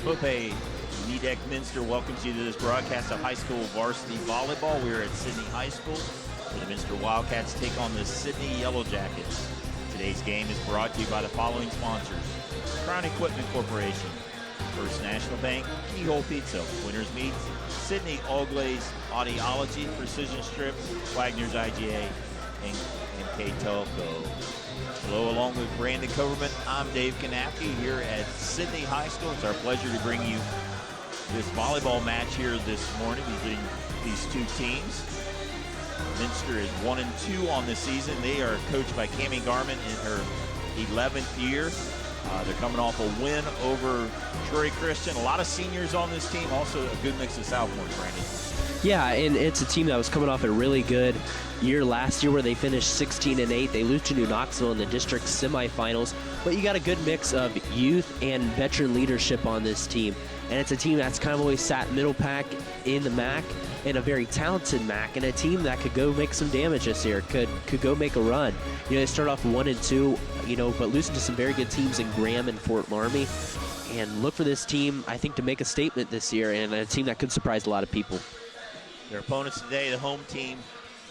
Pope Nidek Minster welcomes you to this broadcast of high school varsity volleyball. We're at Sidney High School, where the Minster Wildcats take on the Sidney Yellow Jackets. Today's game is brought to you by the following sponsors: Crown Equipment Corporation, First National Bank, Keyhole Pizza, Winners Meats, Sidney All Glaze Audiology, Precision Strip, Wagner's IGA, and NKTelco. Hello, along with Brandon Coverman, I'm Dave Kanapke here at Sidney High School. It's our pleasure to bring you this volleyball match here this morning between these two teams. Minster is 1-2 on the season. They are coached by Cammie Garment in her 11th year. They're coming off a win over Troy Christian. A lot of seniors on this team, also a good mix of sophomores, Brandon. Yeah, and it's a team that was coming off a really good year last year where they finished 16-8. They lose to New Knoxville in the district semifinals, but you got a good mix of youth and veteran leadership on this team. And it's a team that's kind of always sat middle pack in the MAC, and a very talented MAC, and a team that could go make some damage this year, could go make a run. You know, they start off 1-2, but losing to some very good teams in Graham and Fort Laramie. And look for this team, I think, to make a statement this year, and a team that could surprise a lot of people. Their opponents today, the home team,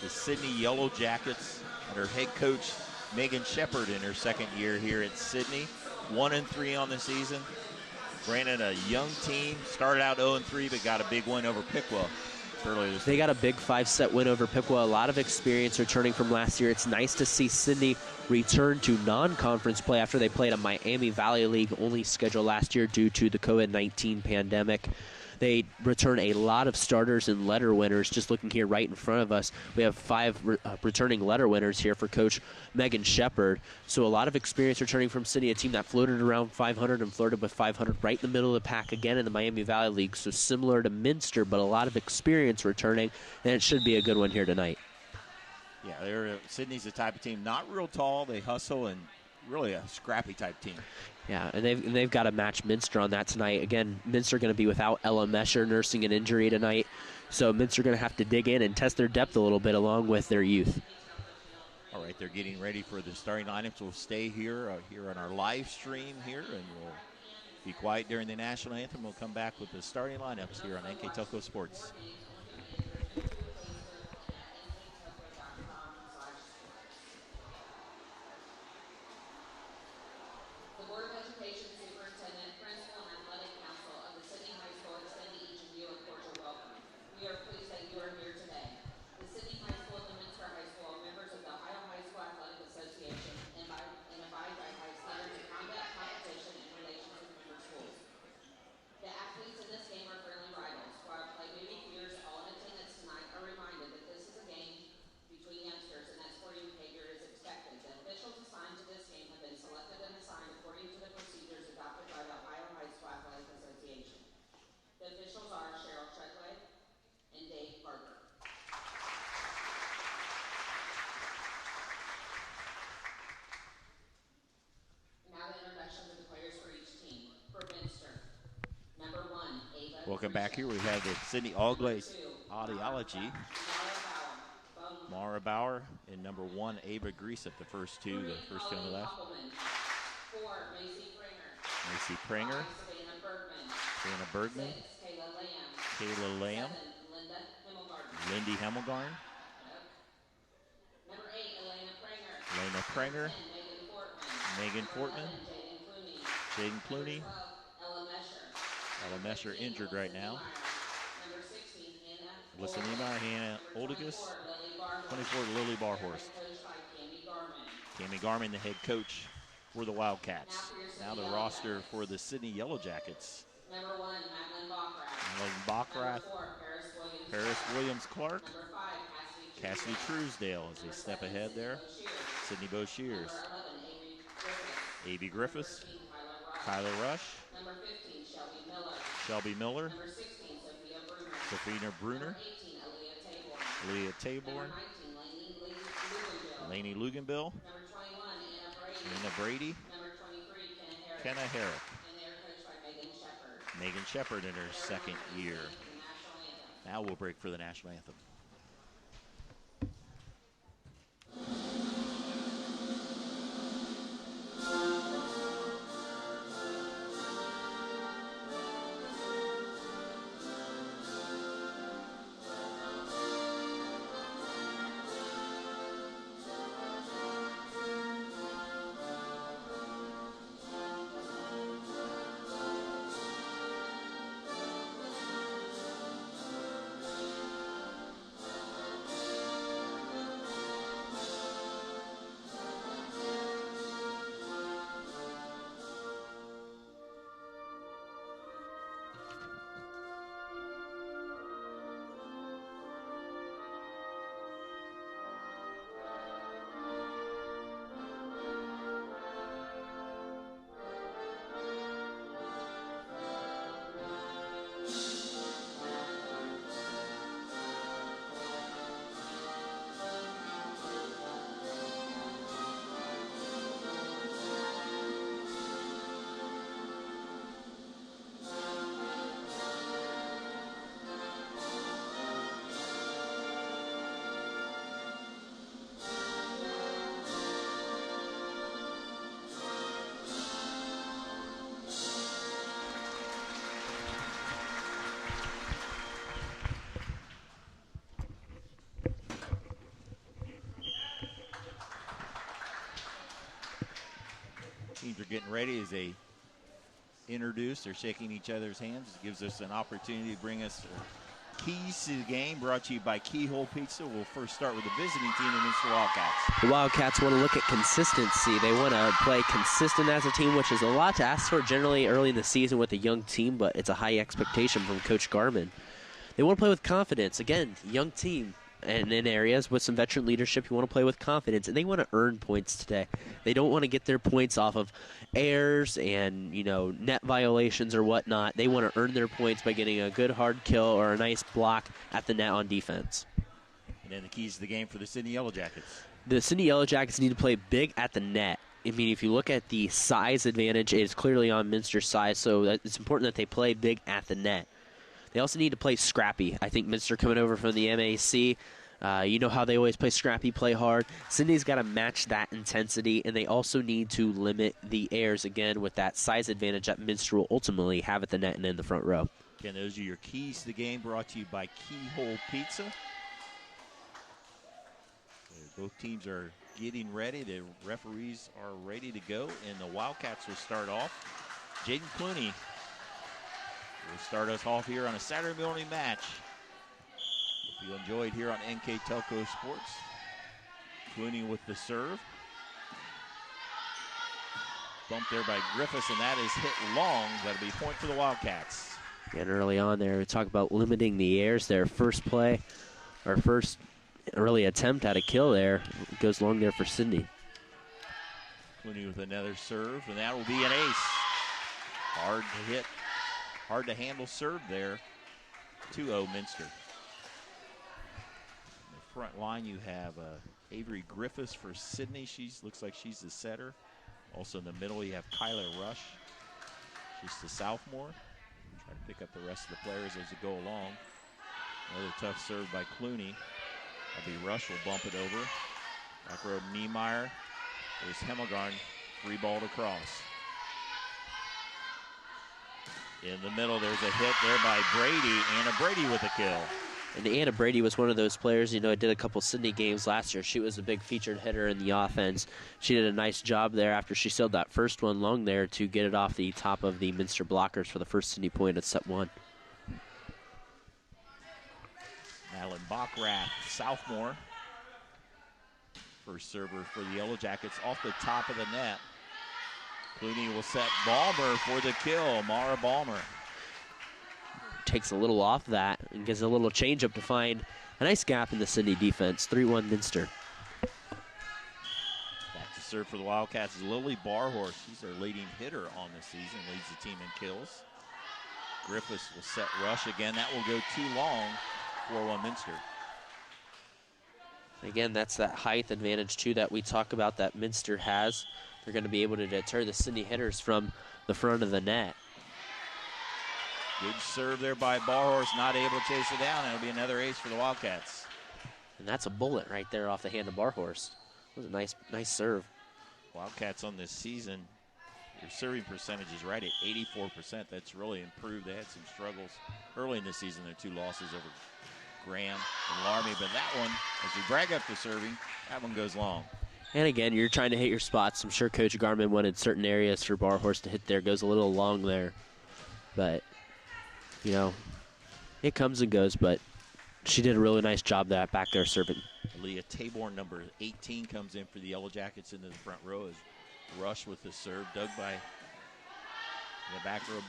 the Sidney Yellow Jackets, and her head coach, Megan Shepard, in her second year here at Sidney. 1-3 on the season. Granted, a young team, started out 0-3, but got a big win over Piqua earlier this They got a big 5-set win over Piqua. A lot of experience returning from last year. It's nice to see Sidney return to non-conference play after they played a Miami Valley League-only schedule last year due to the COVID-19 pandemic. They return a lot of starters and letter winners. Just looking here right in front of us, we have 5 returning letter winners here for Coach Megan Shepard. So a lot of experience returning from Sidney, a team that floated around 500 and flirted with 500 right in the middle of the pack again in the Miami Valley League. So similar to Minster, but a lot of experience returning, and it should be a good one here tonight. Yeah, Sidney's the type of team, not real tall. They hustle and really a scrappy type team. Yeah, and they've got to match Minster on that tonight. Again, Minster going to be without Ella Mesher nursing an injury tonight, so Minster going to have to dig in and test their depth a little bit along with their youth. All right, they're getting ready for the starting lineups. We'll stay here on our live stream here, and we'll be quiet during the national anthem. We'll come back with the starting lineups here on NKTelco Sports. Welcome back here. We have the Sidney All Glaze Audiology. Mara Bauer and number 1, Ava Griesep, the first two on the left. Macy Pringer. Savannah Bergman. Kayla Lamb. Lindy Hemmelgarn. Elena Pranger. Megan Fortman. Jaden Clooney. Ella Mesher injured right now. Lissanima, Hannah Oldigus. 24, Lily Barhorst. Cammie Garmin, the head coach for the Wildcats. Now the roster for the Sidney Yellow Jackets. Number 1, Madeline Bachrath. Paris Williams-Clark. Cassidy Truesdale as they step ahead there. Sydney Boshears. A.B. Griffiths. Tyler Rush. Number 15, Shelby Miller. Number 16, Sophia Bruner. Leah Taborn. Lainey Luganbill. Number 21, Anna Brady. Number 23, Kenna Herrick. And they're coached by Megan Shepard. Megan Shepard in her second year. Now we'll break for the national anthem. getting ready as they introduce. They're shaking each other's hands. It gives us an opportunity to bring us keys to the game, brought to you by Keyhole Pizza. We'll first start with the visiting team, the Minster Wildcats. The Wildcats want to look at consistency. They want to play consistent as a team, which is a lot to ask for generally early in the season with a young team, but it's a high expectation from Coach Garmin. They want to play with confidence. Again, young team. And in areas with some veteran leadership, you want to play with confidence, and they want to earn points today. They don't want to get their points off of errors and, net violations or whatnot. They want to earn their points by getting a good hard kill or a nice block at the net on defense. And then the keys to the game for the Sidney Yellow Jackets. The Sidney Yellow Jackets need to play big at the net. I mean, if you look at the size advantage, it's clearly on Minster's side, so it's important that they play big at the net. They also need to play scrappy. I think Minster coming over from the MAC, you know how they always play scrappy, play hard. Sydney's got to match that intensity, and they also need to limit the errors again with that size advantage that Minster will ultimately have at the net and in the front row. Again, those are your keys to the game, brought to you by Keyhole Pizza. Both teams are getting ready. The referees are ready to go, and the Wildcats will start off. Jaden Clooney will start us off here on a Saturday morning match. Hope you enjoyed here on NKTelco Sports. Clooney with the serve. Bump there by Griffiths, and that is hit long. That'll be a point for the Wildcats. And early on there, we talk about limiting the errors. Their first play, or first early attempt at a kill there, goes long there for Sidney. Clooney with another serve, and that will be an ace. Hard to hit. Hard to handle serve there. 2-0 Minster. In the front line, you have Avery Griffiths for Sidney. Looks like she's the setter. Also in the middle, you have Kyla Rush. She's the sophomore. Trying to pick up the rest of the players as they go along. Another tough serve by Clooney. That'll be Rush will bump it over. Back row Niemeyer. There's Hemmelgarn, free ball to cross. In the middle, there's a hit there by Brady. Anna Brady with a kill. And Anna Brady was one of those players, I did a couple Sidney games last year. She was a big featured hitter in the offense. She did a nice job there after she sailed that first one long there to get it off the top of the Minster blockers for the first Sidney point at set one. Madeline Bachrath, sophomore. First server for the Yellow Jackets off the top of the net. Clooney will set Balmer for the kill. Mara Balmer. Takes a little off that and gives a little change up to find a nice gap in the Sidney defense. 3-1 Minster. Back to serve for the Wildcats is Lily Barhorse. She's their leading hitter on the season. Leads the team in kills. Griffiths will set Rush again. That will go too long. 4-1 Minster. Again, that's that height advantage, too, that we talk about that Minster has. They're going to be able to deter the Sidney hitters from the front of the net. Good serve there by Barhorse, not able to chase it down. It'll be another ace for the Wildcats. And that's a bullet right there off the hand of Barhorse. It was a nice serve. Wildcats on this season, their serving percentage is right at 84%. That's really improved. They had some struggles early in the season. Their two losses over Graham and Larmy, but that one, as we brag up the serving, that one goes long. And again, you're trying to hit your spots. I'm sure Coach Garmin wanted certain areas for Barhorse to hit there. Goes a little long there. But, it comes and goes, but she did a really nice job that back there serving. Leah Tabor, number 18, comes in for the Yellow Jackets into the front row as Rush with the serve. Dug by the back row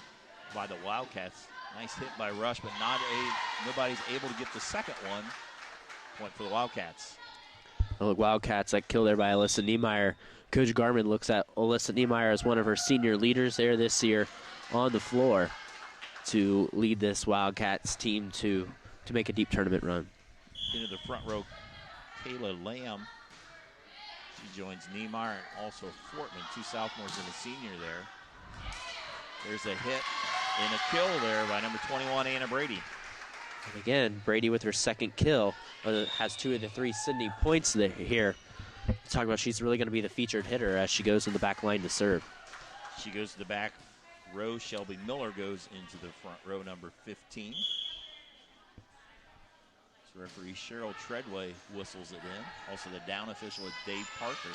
by the Wildcats. Nice hit by Rush, but nobody's able to get the second one. Point for the Wildcats. Look, Wildcats, that kill there by Alyssa Niemeyer. Coach Garmin looks at Alyssa Niemeyer as one of her senior leaders there this year on the floor to lead this Wildcats team to make a deep tournament run. Into the front row, Kayla Lamb. She joins Niemeyer and also Fortman, two sophomores and a senior there. There's a hit and a kill there by number 21, Anna Brady. And again, Brady with her second kill has two of the three Sidney points here. Talk about she's really going to be the featured hitter as she goes in the back line to serve. She goes to the back row. Shelby Miller goes into the front row, number 15. So referee Cheryl Treadway whistles it in. Also the down official is Dave Parker.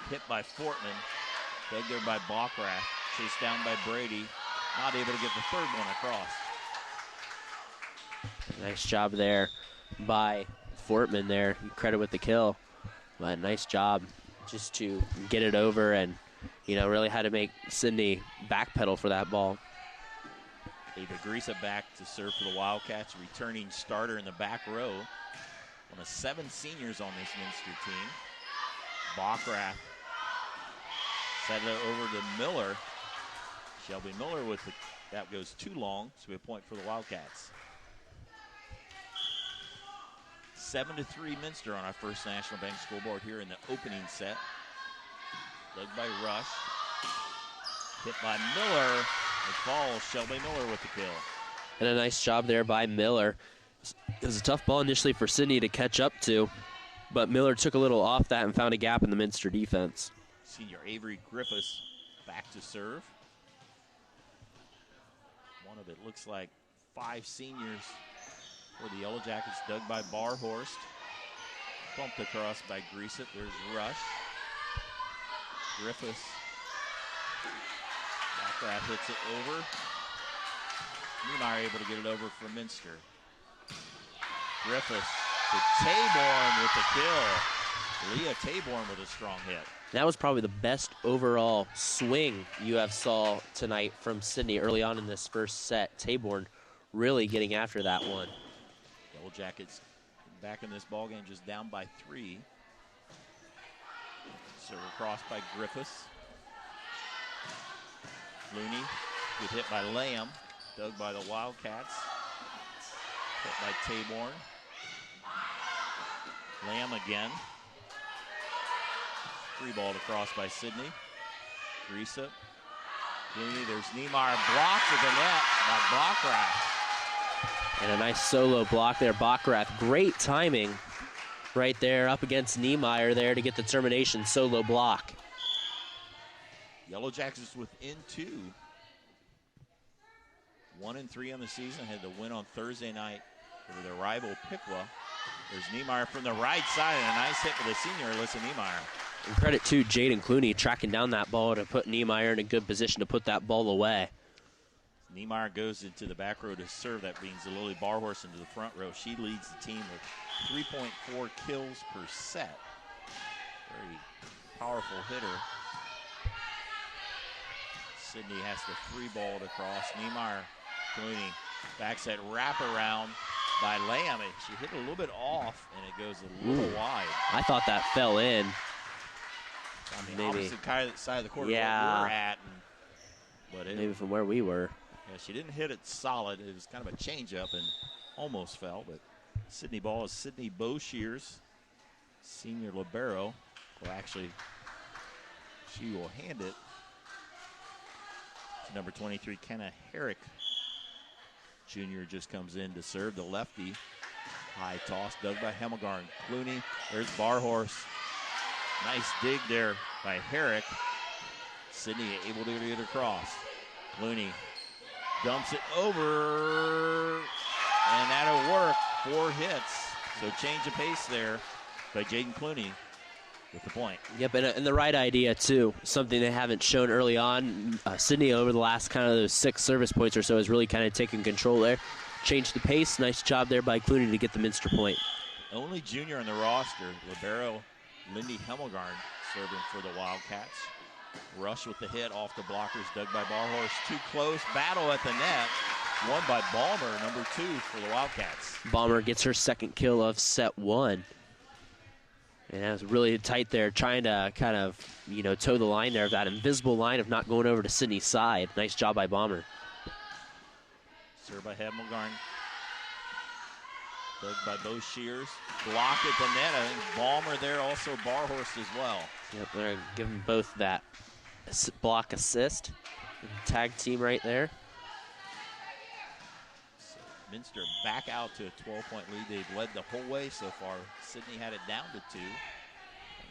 Hit by Fortman. Dug there by Bockrath. Chased down by Brady. Not able to get the third one across. Nice job there by Fortman there. Credit with the kill. But nice job just to get it over and, really had to make Sidney backpedal for that ball. Ava Grisa back to serve for the Wildcats. Returning starter in the back row. One of 7 seniors on this Minster team. Bockrath set it over to Miller. Shelby Miller with the, that goes too long, so a point for the Wildcats. 7-3 Minster on our first National Bank scoreboard here in the opening set. Dug by Rush. Hit by Miller. It falls. Shelby Miller with the kill. And a nice job there by Miller. It was a tough ball initially for Sidney to catch up to, but Miller took a little off that and found a gap in the Minster defense. Senior Avery Griffiths back to serve. One of it looks like 5 seniors for the Yellow Jackets. Dug by Barhorst. Bumped across by Greasett. There's Rush. Griffiths. Bockrath hits it over. Niemeyer able to get it over for Minster. Griffiths to Taborn with the kill. Leah Taborn with a strong hit. That was probably the best overall swing you have saw tonight from Sidney early on in this first set. Taborn really getting after that one. Yellow Jackets back in this ballgame just down by 3. Serve across by Griffiths. Looney get hit by Lamb. Dug by the Wildcats. Hit by Taborn. Lamb again. Free ball across by Sidney. Grisa. Looney, there's Niemeyer blocked at the net by Bockrath. And a nice solo block there, Bockrath. Great timing right there up against Niemeyer there to get the termination solo block. Yellow Jackets within 2. 1-3 on the season. Had the win on Thursday night over their rival Piqua. There's Niemeyer from the right side, and a nice hit for the senior, Alyssa Niemeyer. And credit to Jaden Clooney tracking down that ball to put Niemeyer in a good position to put that ball away. Niemeyer goes into the back row to serve. That brings Lily Barhorst into the front row. She leads the team with 3.4 kills per set. Very powerful hitter. Sidney has the free ball to cross. Niemeyer, Clooney, back set wraparound by Lamb. She hit it a little bit off, and it goes a little wide. I thought that fell in. On the opposite side of the court yeah. where we're at. But maybe from where we were. Yeah, she didn't hit it solid. It was kind of a changeup and almost fell. But Sidney ball is Sydney Boshears, senior libero. Well, actually, she will hand it to number 23, Kenna Herrick. Junior just comes in to serve the lefty. High toss, dug by Hemmelgarn. Clooney, there's Barhorst. Nice dig there by Herrick. Sidney able to get it across. Clooney dumps it over, and that'll work. 4 hits. So change of pace there by Jaden Clooney with the point. Yep, and the right idea, too. Something they haven't shown early on. Sidney, over the last kind of those 6 service points or so, has really kind of taken control there. Changed the pace. Nice job there by Clooney to get the Minster point. Only junior on the roster, libero Lindy Hemmelgarn serving for the Wildcats. Rush with the hit off the blockers, dug by Barhorst. Too close, battle at the net. Won by Balmer, number 2 for the Wildcats. Balmer gets her second kill of set 1. And that was really tight there, trying to kind of, toe the line there of that invisible line of not going over to Sidney's side. Nice job by Balmer. Served by Hemmelgarn. Dug by Bo Shears. Block at the net. I think Balmer there, also Barhorst as well. Yep, they're giving both that block assist. Tag team right there. So Minster back out to a 12-point lead. They've led the whole way so far. Sidney had it down to 2.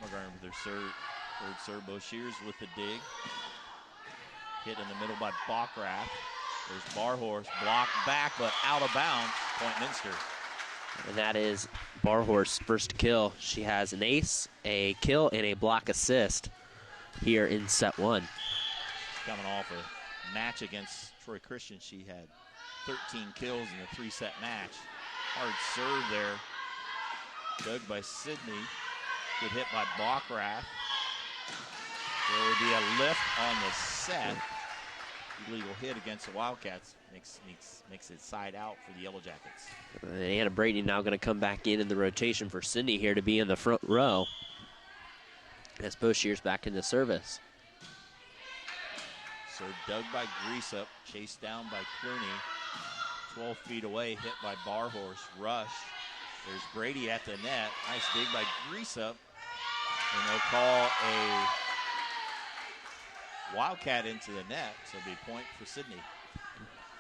Hemmelgarn with their third serve. Bo Shears with the dig. Hit in the middle by Bockrath. There's Barhorst. Blocked back, but out of bounds. Point Minster. And that is Barhorst's first kill. She has an ace, a kill, and a block assist. here in set one. Coming off a match against Troy Christian, she had 13 kills in a 3-set match. Hard serve there. Dug by Sidney. Good hit by Bockrath. There would be a lift on the set. Illegal hit against the Wildcats. Makes it side out for the Yellow Jackets. Anna Brady now going to come back in the rotation for Sidney here to be in the front row. As Boshear's back into service. Serve dug by Greasup, chased down by Clooney. 12 feet away, hit by Barhorse. Rush. There's Brady at the net. Nice dig by Greasup. And they'll call a Wildcat into the net, so it'll be a point for Sidney.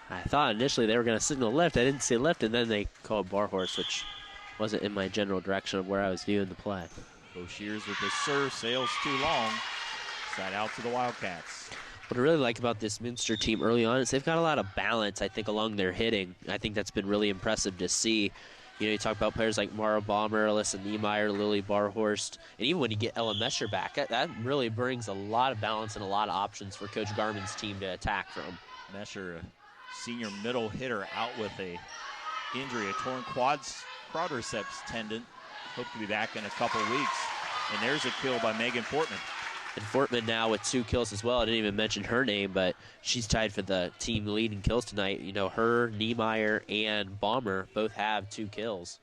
I thought initially they were going to signal left. I didn't see left, and then they called Barhorse, which wasn't in my general direction of where I was viewing the play. Boshears with the serve, sails too long. Side out to the Wildcats. What I really like about this Minster team early on is they've got a lot of balance, I think, along their hitting. I think that's been really impressive to see. You know, you talk about players like Mara Balmer, Alyssa Niemeyer, Lily Barhorst, and even when you get Ella Mesher back, that really brings a lot of balance and a lot of options for Coach Garman's team to attack from. Mesher, a senior middle hitter, out with a injury, a torn quadriceps tendon. Hope to be back in a couple weeks. And there's a kill by Megan Fortman. And Fortman now with 2 kills as well. I didn't even mention her name, but she's tied for the team lead in kills tonight. You know, her, Niemeyer, and Balmer both have 2 kills.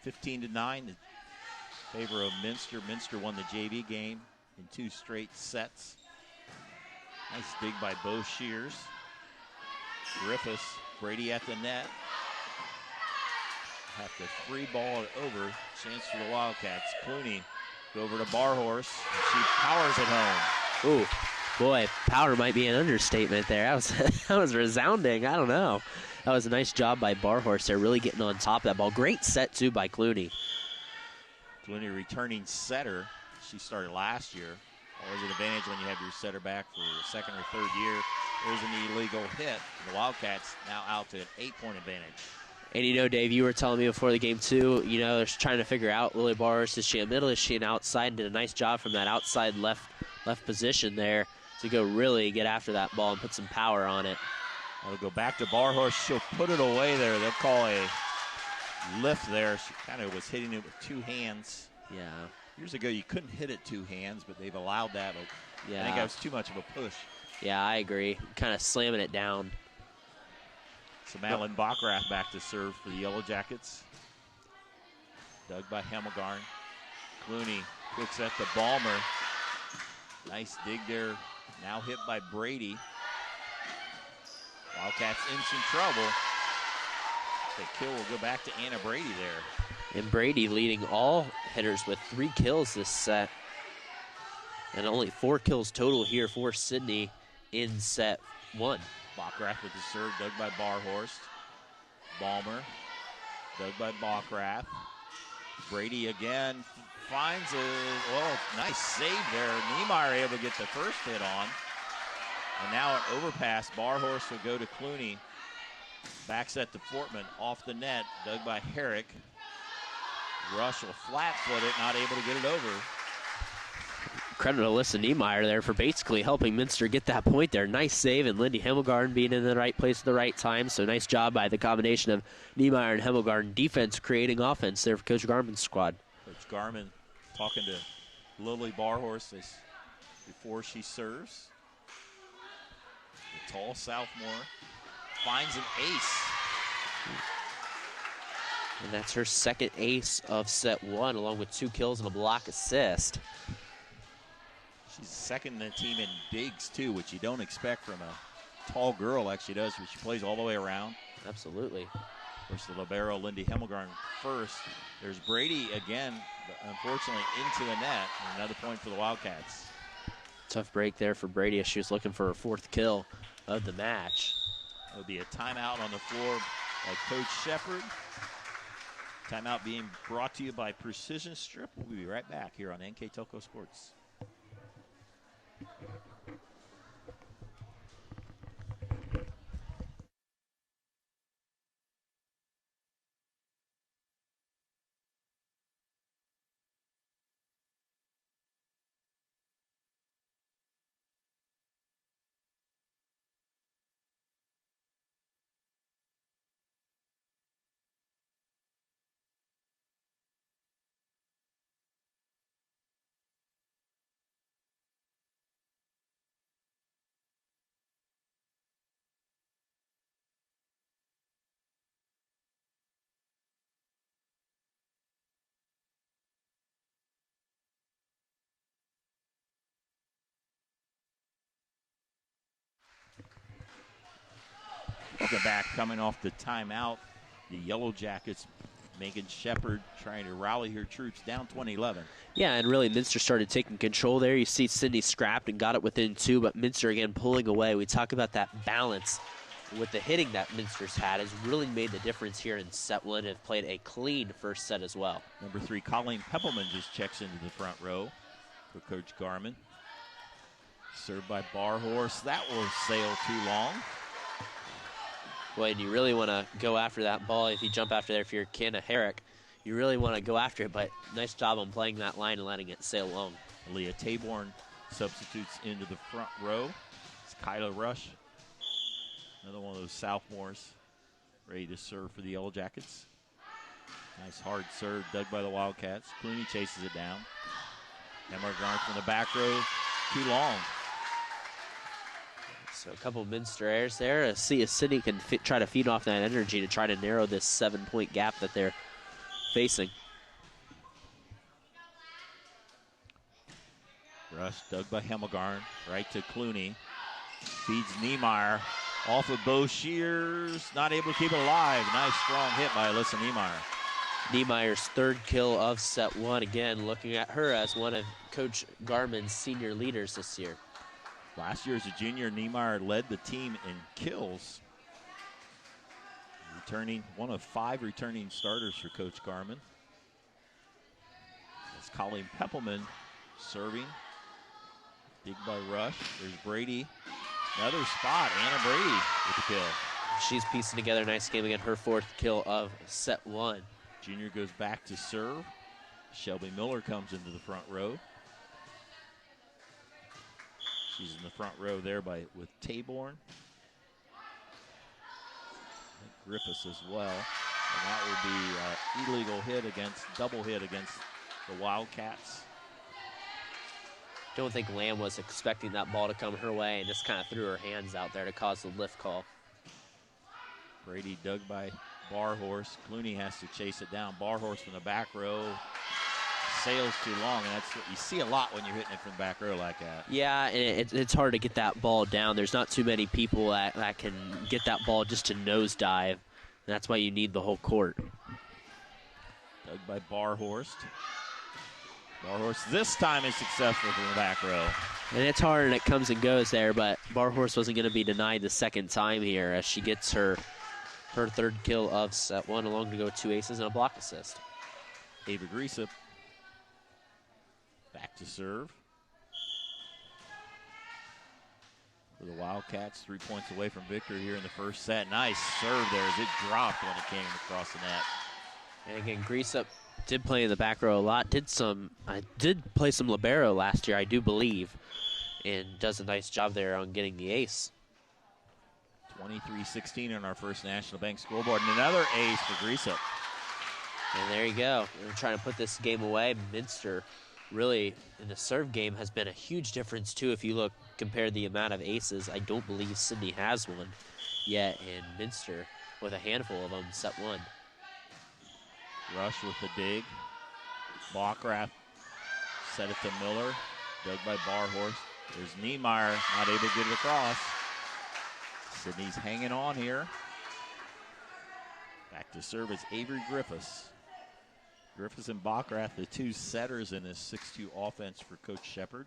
15-9 in favor of Minster. Minster won the JV game in 2 straight sets. Nice dig by Boshears. Griffiths, Brady at the net. Have to free ball it over. Chance for the Wildcats. Clooney go over to Barhorse. She powers it home. Ooh, boy, power might be an understatement there. That was resounding. I don't know. That was a nice job by Barhorse there, really getting on top of that ball. Great set, too, by Clooney. Clooney returning setter. She started last year. Always an advantage when you have your setter back for the second or third year. There's an illegal hit. The Wildcats now out to an 8-point advantage. And you know, Dave, you were telling me before the game, too, you know, they're trying to figure out Lily Barhorse. Is she a middle? Is she an outside? And did a nice job from that outside left position there to go really get after that ball and put some power on it. That'll go back to Barhorse. She'll put it away there. They'll call a lift there. She kind of was hitting it with 2 hands. Yeah. Years ago, you couldn't hit it 2 hands, but they've allowed that. But Yeah. I think that was too much of a push. Yeah, I agree. Kind of slamming it down. So Madeline Bockrath back to serve for the Yellow Jackets. Dug by Hemmelgarn. Clooney quick set to Balmer. Nice dig there. Now hit by Brady. Wildcats in some trouble. The kill will go back to Anna Brady there. And Brady leading all hitters with 3 kills this set. And only 4 kills total here for Sidney in set 1. Bockrath with the serve, dug by Barhorst. Balmer, dug by Bockrath. Brady again finds nice save there. Niemeyer able to get the first hit on. And now an overpass. Barhorst will go to Clooney. Back set to Fortman, off the net, dug by Herrick. Rush will flat foot it, not able to get it over. Credit to Alyssa Niemeyer there for basically helping Minster get that point there. Nice save, and Lindy Hemmelgarn being in the right place at the right time. So nice job by the combination of Niemeyer and Hemmelgarn. Defense creating offense there for Coach Garman's squad. Coach Garman talking to Lily Barhorse before she serves. The tall sophomore finds an ace. And that's her second ace of set 1, along with 2 kills and a block assist. She's second in the team in digs, too, which you don't expect from a tall girl like she does, but she plays all the way around. Absolutely. Of course, the libero, Lindy Hemmelgarn, first. There's Brady again, but unfortunately into the net. And another point for the Wildcats. Tough break there for Brady as she was looking for her 4th kill of the match. There'll be a timeout on the floor by Coach Shepard. Timeout being brought to you by Precision Strip. We'll be right back here on NKTelco Sports. Welcome back. Coming off the timeout, the Yellow Jackets, Megan Shepard trying to rally her troops down 20-11. Yeah, and really Minster started taking control there. You see Sidney scrapped and got it within 2, but Minster again pulling away. We talk about that balance with the hitting that Minster's had has really made the difference here in set 1 and have played a clean first set as well. Number 3, Colleen Peppelman just checks into the front row for Coach Garman. Served by Barhorse. That will sail too long. Boy, and you really want to go after that ball if you jump after there. If you're Kenna Herrick, you really want to go after it, but nice job on playing that line and letting it sail long. Leah Taborn substitutes into the front row. It's Kyla Rush, another one of those sophomores, ready to serve for the Yellow Jackets. Nice hard serve dug by the Wildcats. Clooney chases it down. Emma Garn from the back row, too long. So a couple of Minster errors there. See if Sidney can try to feed off that energy to try to narrow this 7-point gap that they're facing. Rush dug by Hemmelgarn, right to Clooney. Feeds Niemeyer off of Bo Shears, not able to keep it alive. Nice strong hit by Alyssa Niemeyer. Niemeyer's 3rd kill of set 1. Again, looking at her as one of Coach Garman's senior leaders this year. Last year as a junior, Niemeyer led the team in kills. Returning, one of 5 returning starters for Coach Garman. That's Colleen Peppelman serving. Dig by Rush. There's Brady. Another spot. Anna Brady with the kill. She's piecing together a nice game again. Her 4th kill of set 1. Junior goes back to serve. Shelby Miller comes into the front row. She's in the front row there with Taborn. Griffiths as well. And that will be an illegal double hit against the Wildcats. Don't think Lamb was expecting that ball to come her way and just kind of threw her hands out there to cause the lift call. Brady dug by Barhorse. Clooney has to chase it down. Barhorse from the back row. Sails too long, and that's what you see a lot when you're hitting it from the back row like that. Yeah, and it's hard to get that ball down. There's not too many people that can get that ball just to nosedive, and that's why you need the whole court. Dug by Barhorst. Barhorst this time is successful from the back row. And it's hard and it comes and goes there, but Barhorst wasn't going to be denied the second time here as she gets her 3rd kill of set 1, along to go 2 aces and a block assist. Ava Griesop back to serve. For the Wildcats, 3 points away from victory here in the first set. Nice serve there as it dropped when it came across the net. And again, Griesop did play in the back row a lot. Did play some libero last year, I do believe, and does a nice job there on getting the ace. 23-16 on our First National Bank scoreboard, and another ace for Griesop. And there you go. We're trying to put this game away. Minster really in the serve game has been a huge difference too. If you look, compare the amount of aces, I don't believe Sidney has one yet, and Minster with a handful of them set 1. Rush with the dig. Bockrath set it to Miller. Dug by Barhorse. There's Niemeyer, not able to get it across. Sidney's hanging on here. Back to serve is Avery Griffiths. Griffiths and Bockrath, the 2 setters in this 6-2 offense for Coach Shepard.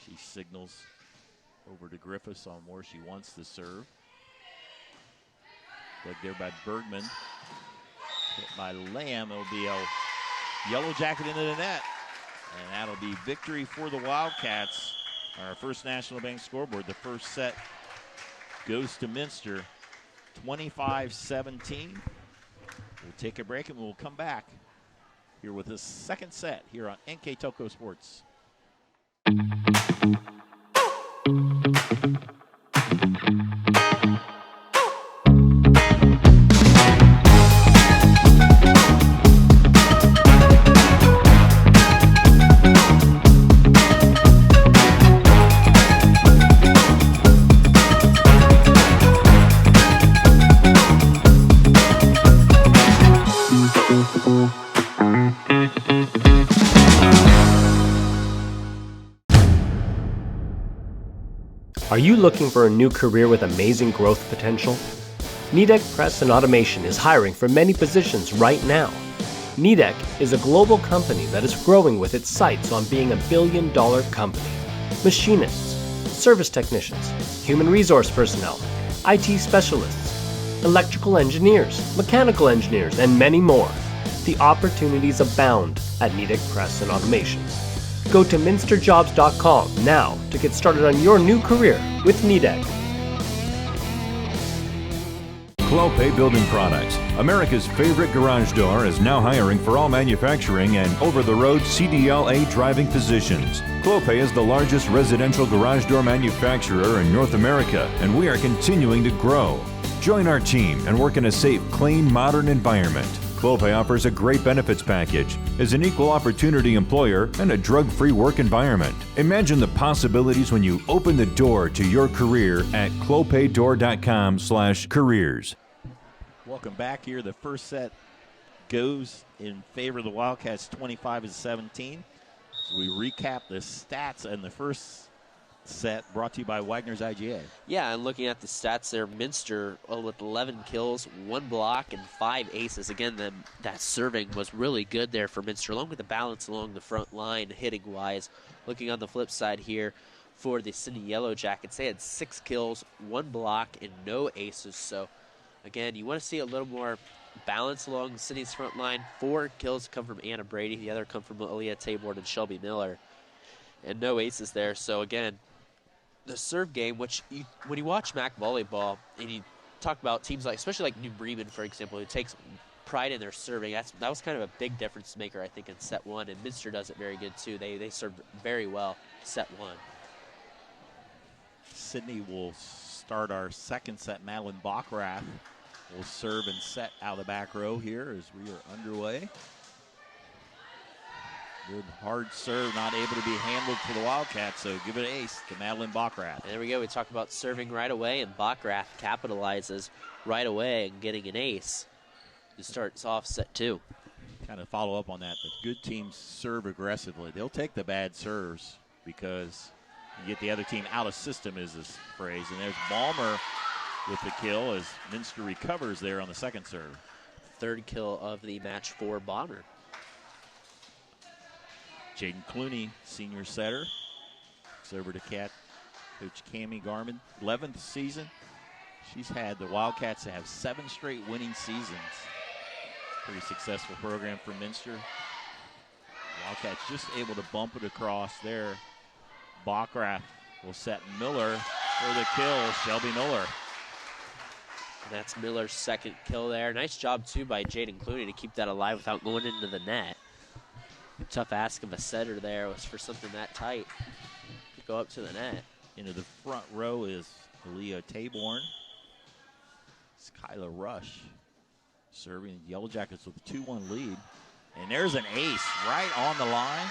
She signals over to Griffiths on where she wants to serve. Dug there by Bergman. Hit by Lamb. It'll be a Yellow Jacket into the net. And that'll be victory for the Wildcats on our First National Bank scoreboard. The first set goes to Minster, 25-17. We'll take a break and we'll come back here with the second set here on NKTelco Sports. Are you looking for a new career with amazing growth potential? NKTelco Press and Automation is hiring for many positions right now. NKTelco is a global company that is growing with its sights on being a billion-dollar company. Machinists, service technicians, human resource personnel, IT specialists, electrical engineers, mechanical engineers, and many more. The opportunities abound at NKTelco Press and Automation. Go to minsterjobs.com now to get started on your new career with NKTelco. Clopay Building Products, America's favorite garage door, is now hiring for all manufacturing and over-the-road CDLA driving positions. Clopay is the largest residential garage door manufacturer in North America, and we are continuing to grow. Join our team and work in a safe, clean, modern environment. Clopay offers a great benefits package, is an equal opportunity employer, and a drug-free work environment. Imagine the possibilities when you open the door to your career at clopaydoor.com/careers. Welcome back here. The first set goes in favor of the Wildcats, 25-17. So we recap the stats in the first set, brought to you by Wagner's IGA. Yeah, and looking at the stats there, Minster with 11 kills, 1 block, and 5 aces. Again, that serving was really good there for Minster, along with the balance along the front line, hitting-wise. Looking on the flip side here for the Sydney Yellow Jackets, they had 6 kills, 1 block, and no aces. So, again, you want to see a little more balance along Sydney's front line. 4 kills come from Anna Brady. The other come from Aaliyah Taborn and Shelby Miller. And no aces there. So, again, the serve game, which when you watch MAC volleyball and you talk about teams like, especially like New Bremen, for example, who takes pride in their serving, that was kind of a big difference maker, I think, in set 1. And Minster does it very good, too. They served very well set 1. Sydney will start our second set. Madeline Backrath will serve and set out of the back row here as we are underway. Good hard serve, not able to be handled for the Wildcats, so give it an ace to Madeline Backrath. And there we go. We talked about serving right away, and Backrath capitalizes right away and getting an ace to start off set 2. Kind of follow up on that. The good teams serve aggressively. They'll take the bad serves because you get the other team out of system, is this phrase. And there's Balmer with the kill as Minster recovers there on the second serve. Third kill of the match for Balmer. Jaden Clooney, senior setter. It's over to Coach Cammie Garman. 11th season. She's had the Wildcats to have 7 straight winning seasons. Pretty successful program for Minster. Wildcats just able to bump it across there. Backrath will set Miller for the kill, Shelby Miller. And that's Miller's second kill there. Nice job, too, by Jaden Clooney to keep that alive without going into the net. Tough ask of a setter there was for something that tight to go up to the net. Into the front row is Aaliyah Taborn. It's Kyla Rush serving the Yellow Jackets with a 2-1 lead. And there's an ace right on the line.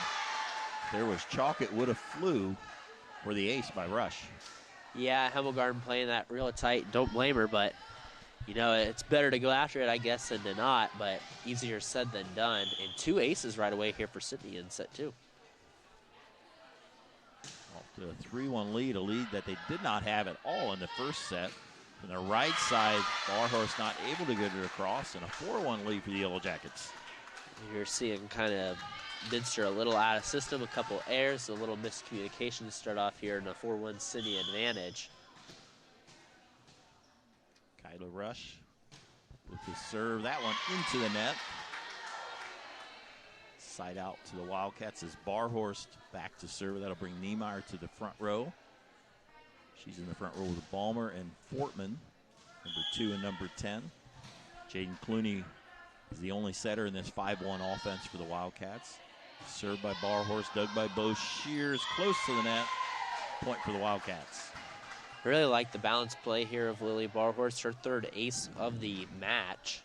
There was chalk. It would have flew for the ace by Rush. Yeah, Hemmelgarden playing that real tight. Don't blame her, but you know, it's better to go after it, I guess, than to not, but easier said than done. And 2 aces right away here for Sydney in set 2. Off to a 3-1 lead, a lead that they did not have at all in the first set. From the right side, Barhorse not able to get it across, and a 4-1 lead for the Yellow Jackets. You're seeing kind of Minster a little out of system, a couple errors, a little miscommunication to start off here, and a 4-1 Sydney advantage. Kyla Rush with his serve, that one into the net. Side out to the Wildcats as Barhorst back to serve. That'll bring Niemeyer to the front row. She's in the front row with Balmer and Fortman, number 2 and number 10. Jaden Clooney is the only setter in this 5-1 offense for the Wildcats. Served by Barhorst, dug by Bo Shears, close to the net. Point for the Wildcats. I really like the balance play here of Lily Barhorst, her 3rd ace of the match.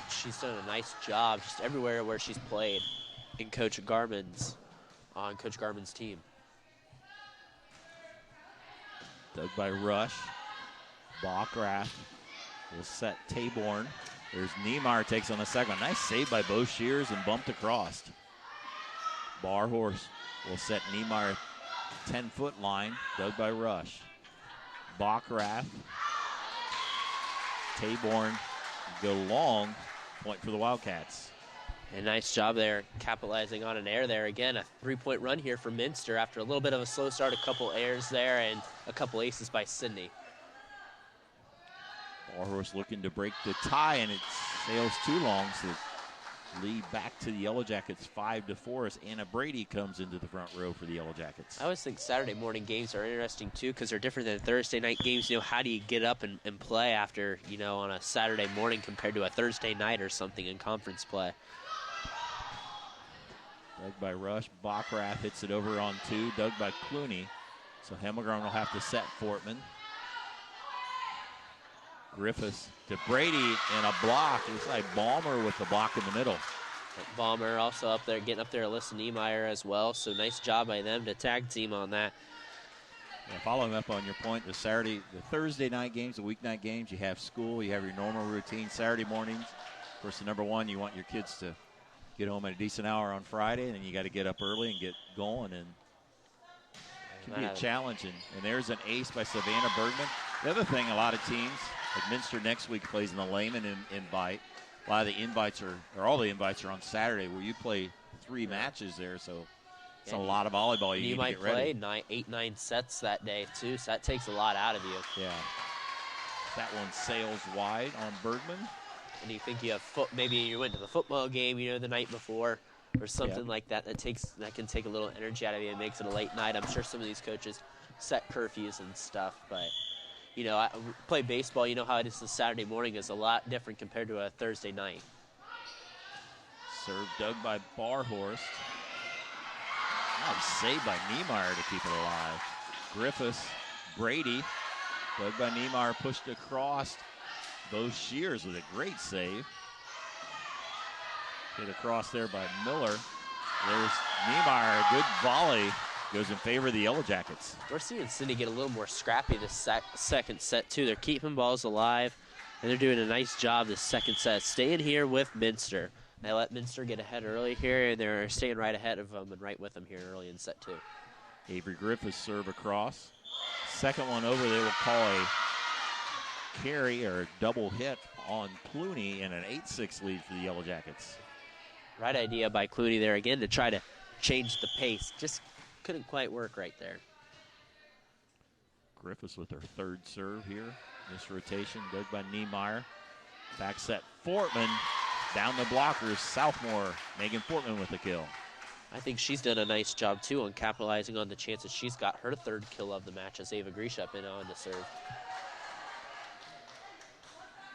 She's done a nice job just everywhere where she's played on Coach Garman's team. Dug by Rush. Backrath will set Taborn. There's Niemeyer takes on the second. Nice save by Bo Shears and bumped across. Barhorst will set Niemeyer 10-foot line, dug by Rush. Bockrath. Taborn go long, point for the Wildcats. A nice job there, capitalizing on an error there. Again, a 3-point run here for Minster after a little bit of a slow start, a couple errors there, and a couple aces by Sidney. Warhorse looking to break the tie, and it sails too long, so lead back to the Yellow Jackets 5-4 as Anna Brady comes into the front row for the Yellow Jackets. I always think Saturday morning games are interesting too because they're different than Thursday night games. You know, how do you get up and play after, you know, on a Saturday morning compared to a Thursday night or something in conference play? Dug by Rush. Bockrath hits it over on 2. Dug by Clooney. So Hemmelgarn will have to set Fortman. Griffiths to Brady and a block. It's like Balmer with the block in the middle. Balmer also up there, getting up there, Alyssa Niemeyer as well. So nice job by them to tag team on that. Yeah, following up on your point, the Thursday night games, the weeknight games, you have school, you have your normal routine Saturday mornings. Of course, the number one, you want your kids to get home at a decent hour on Friday, and then you got to get up early and get going, and it can be a challenge. And there's an ace by Savannah Bergman. The other thing, a lot of teams, like Minster next week plays in the Lehman invite. A lot of the invites or all the invites are on Saturday, where you play 3 matches there, so it's a lot of volleyball you need to get ready. You might play 8-9 sets that day, too, so that takes a lot out of you. Yeah. That one sails wide on Bergman. And you think you have maybe you went to the football game, you know, the night before or something like that. That can take a little energy out of you and makes it a late night. I'm sure some of these coaches set curfews and stuff, but you know, I play baseball. You know how it is. The Saturday morning is a lot different compared to a Thursday night. Serve dug by Barhorst. Saved by Niemeyer to keep it alive. Griffiths, Brady, dug by Niemeyer, pushed across. Bo Shears with a great save. Hit across there by Miller. There's Niemeyer, a good volley. Goes in favor of the Yellow Jackets. We're seeing Sidney get a little more scrappy this second set, too. They're keeping balls alive, and they're doing a nice job this second set. Staying here with Minster. They let Minster get ahead early here, and they're staying right ahead of them and right with them here early in set 2. Avery Griffiths serve across. Second one over, they will call a carry or a double hit on Clooney and an 8-6 lead for the Yellow Jackets. Right idea by Clooney there again to try to change the pace. Just couldn't quite work right there. Griffiths with her third serve here. This rotation dug by Niemeyer. Back set Fortman. Down the blockers, sophomore Megan Fortman with the kill. I think she's done a nice job, too, on capitalizing on the chances. She's got her third kill of the match as Ava Grishap in on the serve.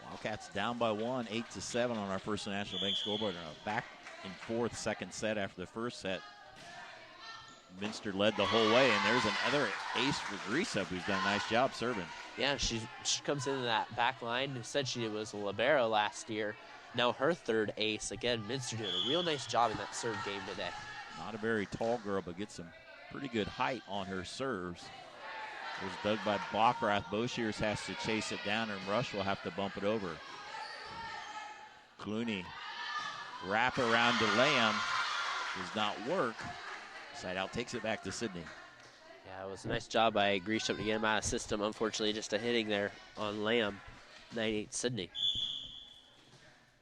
Wildcats down by 1, 8-7 on our First National Bank scoreboard. Back and forth second set after the first set. Minster led the whole way, and there's another ace for Grishap, who's done a nice job serving. Yeah, she comes into that back line. Said she was a libero last year. Now her third ace. Again, Minster doing a real nice job in that serve game today. Not a very tall girl, but gets some pretty good height on her serves. There's dug by Bockrath. Boshears has to chase it down, and Rush will have to bump it over. Clooney, wrap around to Lamb. Does not work. Side out takes it back to Sidney. Yeah, it was a nice job by Grisham to get him out of system. Unfortunately, just a hitting there on Lamb. 9-8 Sidney.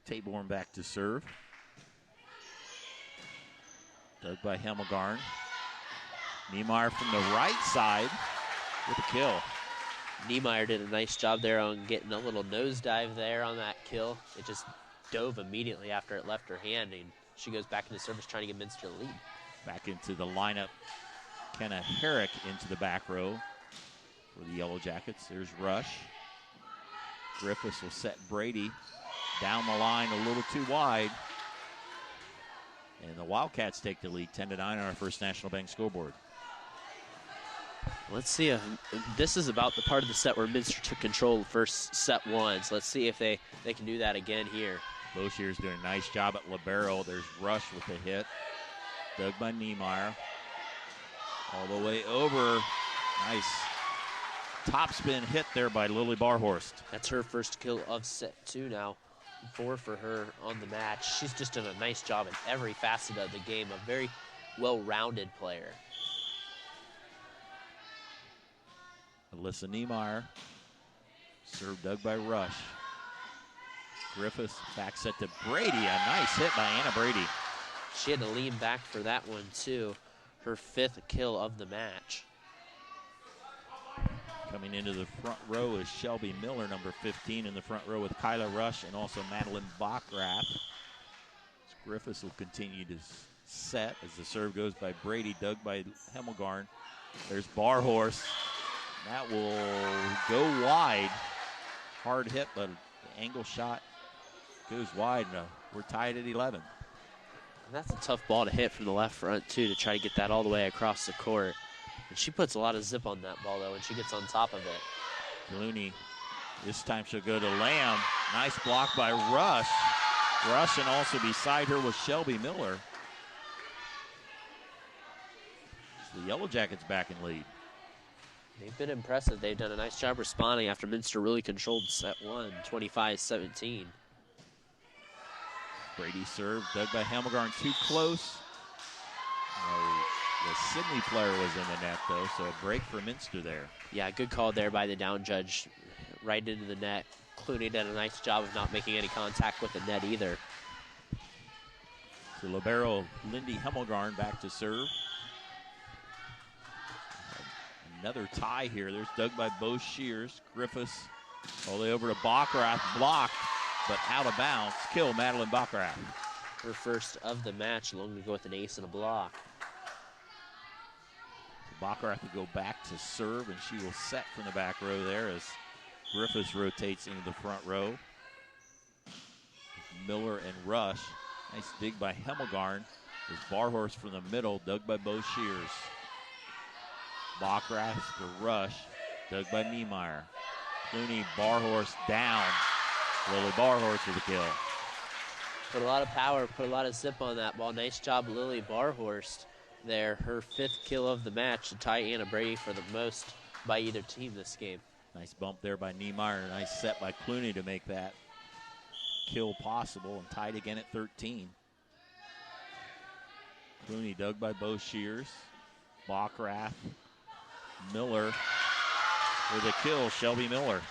Taborn back to serve. Dug by Hemmelgarn. Niemeyer from the right side with a kill. Niemeyer did a nice job there on getting a little nosedive there on that kill. It just dove immediately after it left her hand, and she goes back into service trying to get Minster the lead. Back into the lineup. Kenna Herrick into the back row for the Yellow Jackets. There's Rush. Griffiths will set Brady down the line a little too wide. And the Wildcats take the lead 10-9 on our First National Bank scoreboard. Let's see if this is about the part of the set where Minster took control of first set 1. So let's see if they can do that again here. Boshears doing a nice job at libero. There's Rush with the hit. Dug by Niemeyer. All the way over. Nice topspin hit there by Lily Barhorst. That's her first kill of set 2 now. 4 for her on the match. She's just done a nice job in every facet of the game. A very well-rounded player. Alyssa Niemeyer. Serve dug by Rush. Griffiths back set to Brady. A nice hit by Anna Brady. She had to lean back for that one, too. Her 5th kill of the match. Coming into the front row is Shelby Miller, number 15 in the front row with Kyla Rush and also Madeline Bachrath. Griffiths will continue to set as the serve goes by Brady, dug by Hemmelgarn. There's Barhorse. That will go wide. Hard hit, but the angle shot goes wide. No, we're tied at 11. And that's a tough ball to hit from the left front, too, to try to get that all the way across the court. And she puts a lot of zip on that ball, though, and she gets on top of it. Clooney, this time she'll go to Lamb. Nice block by Rush. Rush, and also beside her was Shelby Miller. So the Yellow Jackets back in lead. They've been impressive. They've done a nice job responding after Minster really controlled set 1, 25-17. Brady serve, dug by Hemmelgarn, too close. The Sidney player was in the net, though, so a break for Minster there. Yeah, good call there by the down judge. Right into the net. Clooney did a nice job of not making any contact with the net either. So libero Lindy Hemmelgarn back to serve. Another tie here. There's dug by Bo Shears. Griffiths all the way over to Bachrath. Blocked, but out of bounds. Kill Madeline Bachrath. Her first of the match, looking to go with an ace and a block. Bachrath will go back to serve, and she will set from the back row there as Griffiths rotates into the front row. Miller and Rush. Nice dig by Hemmelgarn. There's Barhorse from the middle, dug by Bo Shears. Bachrath to Rush, dug by Niemeyer. Clooney, Barhorse down. Lily Barhorse with the kill. Put a lot of power, put a lot of zip on that ball. Nice job, Lily Barhorst there. Her 5th kill of the match to tie Anna Brady for the most by either team this game. Nice bump there by Niemeyer. Nice set by Clooney to make that kill possible, and tied again at 13. Clooney dug by Bo Shears. Bachrath. Miller with a kill, Shelby Miller.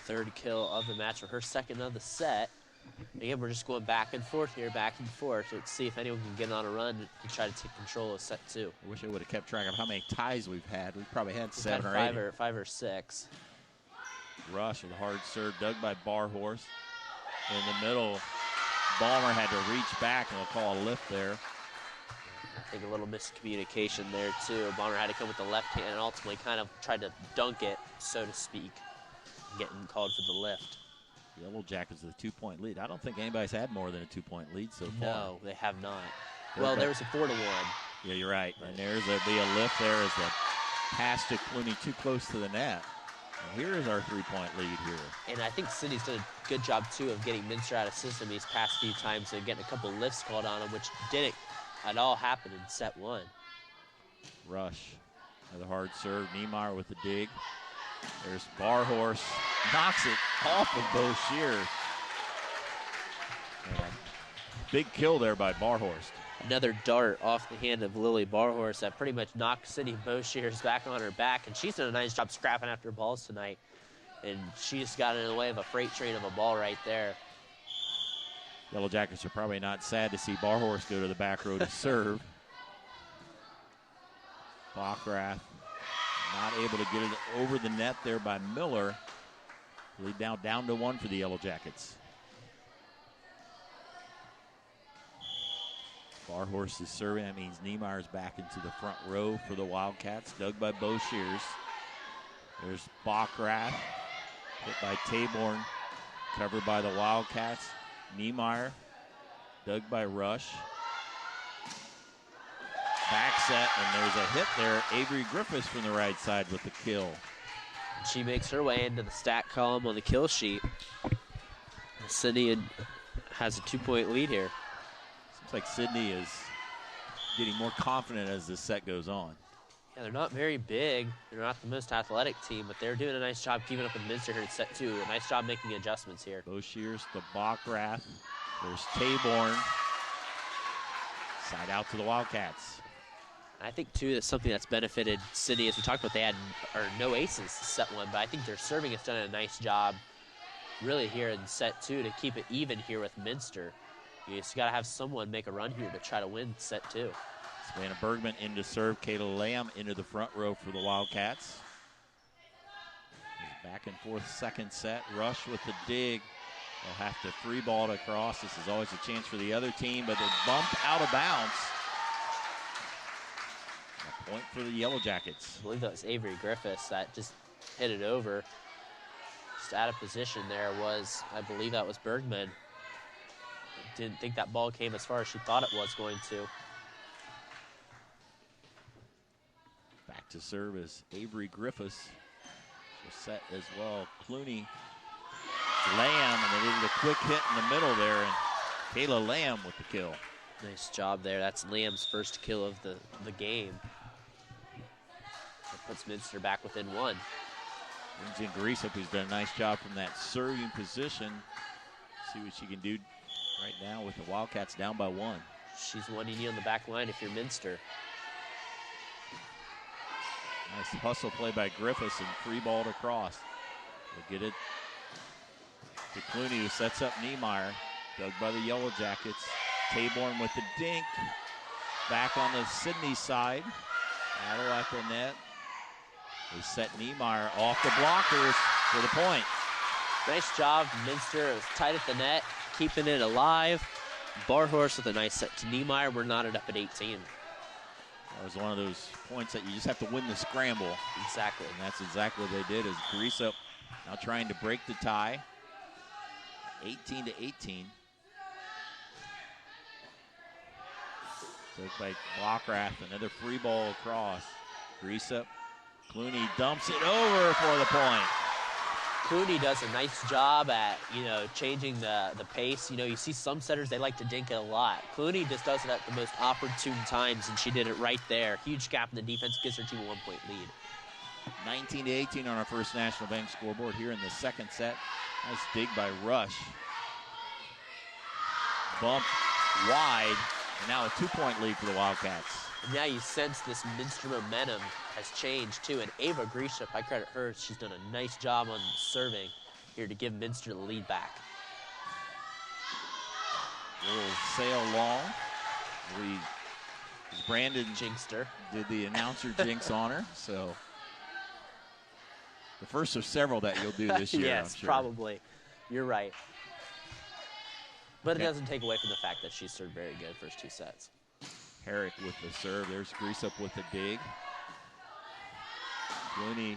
3rd kill of the match for her, 2nd of the set. Again, we're just going back and forth here, back and forth. Let's see if anyone can get on a run to try to take control of set 2. I wish I would have kept track of how many ties we've had. We've probably had 7 or 8. 5 or 6. Rush with a hard serve, dug by Barhorse. In the middle, Balmer had to reach back, and they'll call a lift there. I think a little miscommunication there, too. Balmer had to come with the left hand and ultimately kind of tried to dunk it, so to speak, getting called for the lift. Yellow Jackets with a 2-point lead. I don't think anybody's had more than a 2-point lead so far. No, they have not. Well, there was a 4-1. Yeah, you're right. And there'll be a lift there as the pass to Clooney too close to the net. And here is our 3-point lead here. And I think Sidney's done a good job, too, of getting Minster out of system these past few times and getting a couple lifts called on him, which didn't at all happen in set 1. Rush. Another hard serve. Niemeyer with the dig. There's Barhorse. Knocks it off of Bo Shears. And big kill there by Barhorst. Another dart off the hand of Lily Barhorst that pretty much knocked Sidney Bo Shears back on her back. And she's done a nice job scrapping after balls tonight. And she just got in the way of a freight train of a ball right there. Yellow Jackets are probably not sad to see Barhorst go to the back row to serve. Bachrath not able to get it over the net there by Miller. Lead now down to 1 for the Yellow Jackets. Barhorst is serving. That means Niemeyer's back into the front row for the Wildcats. Dug by Bo Shears. There's Bachrath. Hit by Taborn. Covered by the Wildcats. Niemeyer. Dug by Rush. Back set, and there's a hit there. Avery Griffiths from the right side with the kill. She makes her way into the stat column on the kill sheet. Sidney has a 2-point lead here. Seems like Sidney is getting more confident as this set goes on. Yeah, they're not very big. They're not the most athletic team, but they're doing a nice job keeping up with Minster here in set 2. A nice job making adjustments here. Bo Shears to Bachrath. There's Taborn. Side out to the Wildcats. I think, too, that's something that's benefited Sidney. As we talked about, they had no aces set one, but I think their serving has done a nice job really here in set two to keep it even here with Minster. You just got to have someone make a run here to try to win set two. Savannah Bergman into serve. Kayla Lamb into the front row for the Wildcats. Back and forth second set. Rush with the dig. They'll have to free ball it across. This is always a chance for the other team, but it bumped out of bounds. A point for the Yellow Jackets. I believe that was Avery Griffiths that just hit it over. Just out of position there was, I believe that was Bergman. Didn't think that ball came as far as she thought it was going to. Back to service, Avery Griffiths. She'll set as well. Clooney, Lamb, and they did a quick hit in the middle there, and Kayla Lamb with the kill. Nice job there. That's Lamb's first kill of the game. That puts Minster back within one. Brings in Greasup, who's done a nice job from that serving position. See what she can do right now with the Wildcats down by one. She's one you need on the back line if you're Minster. Nice hustle play by Griffiths and free balled across. They'll get it to Clooney, who sets up Niemeyer. Dug by the Yellow Jackets. Taborn with the dink. Back on the Sidney side. Battle at the net. They set Niemeyer off the blockers for the point. Nice job, Minster. It was tight at the net, keeping it alive. Barhorse with a nice set to Niemeyer. We're knotted up at 18. That was one of those points that you just have to win the scramble. Exactly. And that's exactly what they did, as Greasup now trying to break the tie. 18-18. Took by Blockrath, another free ball across. Greasup, Clooney dumps it over for the point. Clooney does a nice job at, changing the pace. You see some setters, they like to dink it a lot. Clooney just does it at the most opportune times, and she did it right there. Huge gap in the defense, gives her team a 1-point lead. 19-18 on our first National Bank scoreboard here in the second set. Nice dig by Rush. Bump wide, and now a 2-point lead for the Wildcats. And now you sense this Minster momentum has changed too. And Ava Greasup, I credit her. She's done a nice job on serving here to give Minster the lead back. Little sail long. Brandon Jinxter did the announcer jinx on her. So the first of several that you'll do this year. Yes, I'm sure. Probably. You're right. But it doesn't take away from the fact that she's served very good first two sets. Herrick with the serve. There's Greasup with the dig. Clooney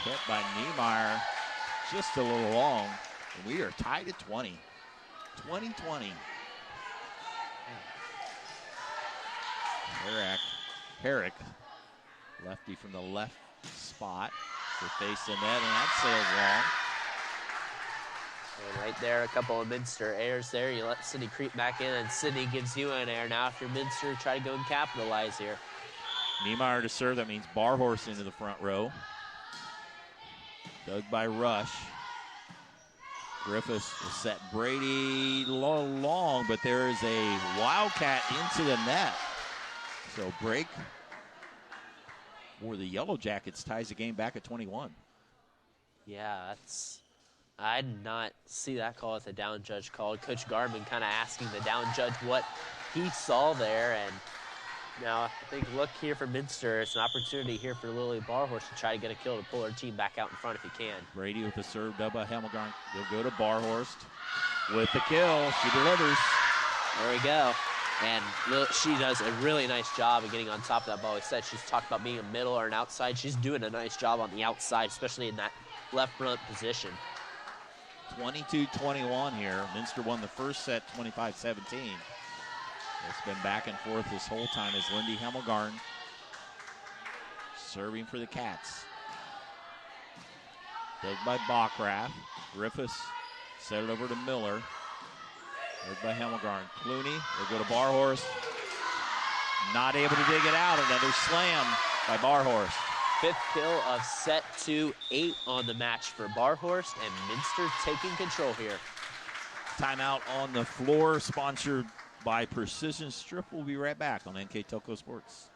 hit by Niemeyer. Just a little long. And we are tied at 20. 20-20. Herrick, lefty from the left spot. To face the net, and that sails long. And right there, a couple of Minster airs there. You let Sidney creep back in, and Sidney gives you an air. Now, if you're Minster, try to go and capitalize here. Niemeyer to serve. That means Barhorse into the front row. Dug by Rush. Griffiths will set Brady long, but there is a Wildcat into the net. So break for the Yellow Jackets ties the game back at 21. Yeah, I did not see that call as a down judge call. Coach Garman kind of asking the down judge what he saw there. And now I think look here for Minster. It's an opportunity here for Lily Barhorse to try to get a kill to pull her team back out in front if he can. Brady with the serve, dug by Hemmelgarn. They'll go to Barhorst with the kill. She delivers. There we go. And she does a really nice job of getting on top of that ball. We said she's talked about being a middle or an outside. She's doing a nice job on the outside, especially in that left front position. 22-21 here. Minster won the first set 25-17. It's been back and forth this whole time as Lindy Hemmelgarn serving for the Cats. Dug by Bockrath. Griffiths set it over to Miller. Dug by Hemmelgarn. Clooney, they'll go to Barhorst. Not able to dig it out. Another slam by Barhorst. Fifth kill of set 2, 8 on the match for Barhorst, and Minster taking control here. Timeout on the floor, sponsored by Precision Strip. We'll be right back on NKTelco Sports.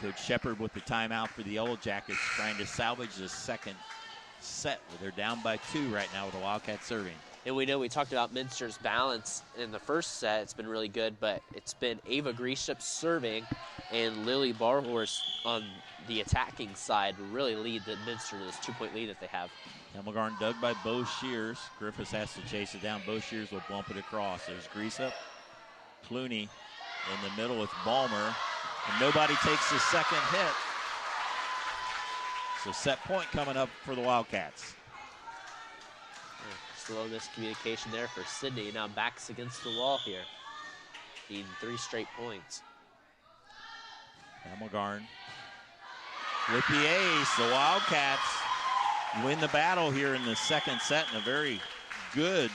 Coach Shepard with the timeout for the Yellow Jackets, trying to salvage the second set. They're down by 2 right now with the Wildcats serving. And we know we talked about Minster's balance in the first set. It's been really good, but it's been Ava Grisham serving and Lily Barhorse on the attacking side really lead the Minster to this 2-point lead that they have. Hemmelgarn dug by Bo Shears. Griffiths has to chase it down. Bo Shears will bump it across. There's Grisham. Clooney in the middle with Balmer. And nobody takes the second hit. So set point coming up for the Wildcats. Just a little miscommunication there for Sidney. Now backs against the wall here. Needing 3 straight points. Hemmelgarn with the ace. The Wildcats win the battle here in the second set, and a very good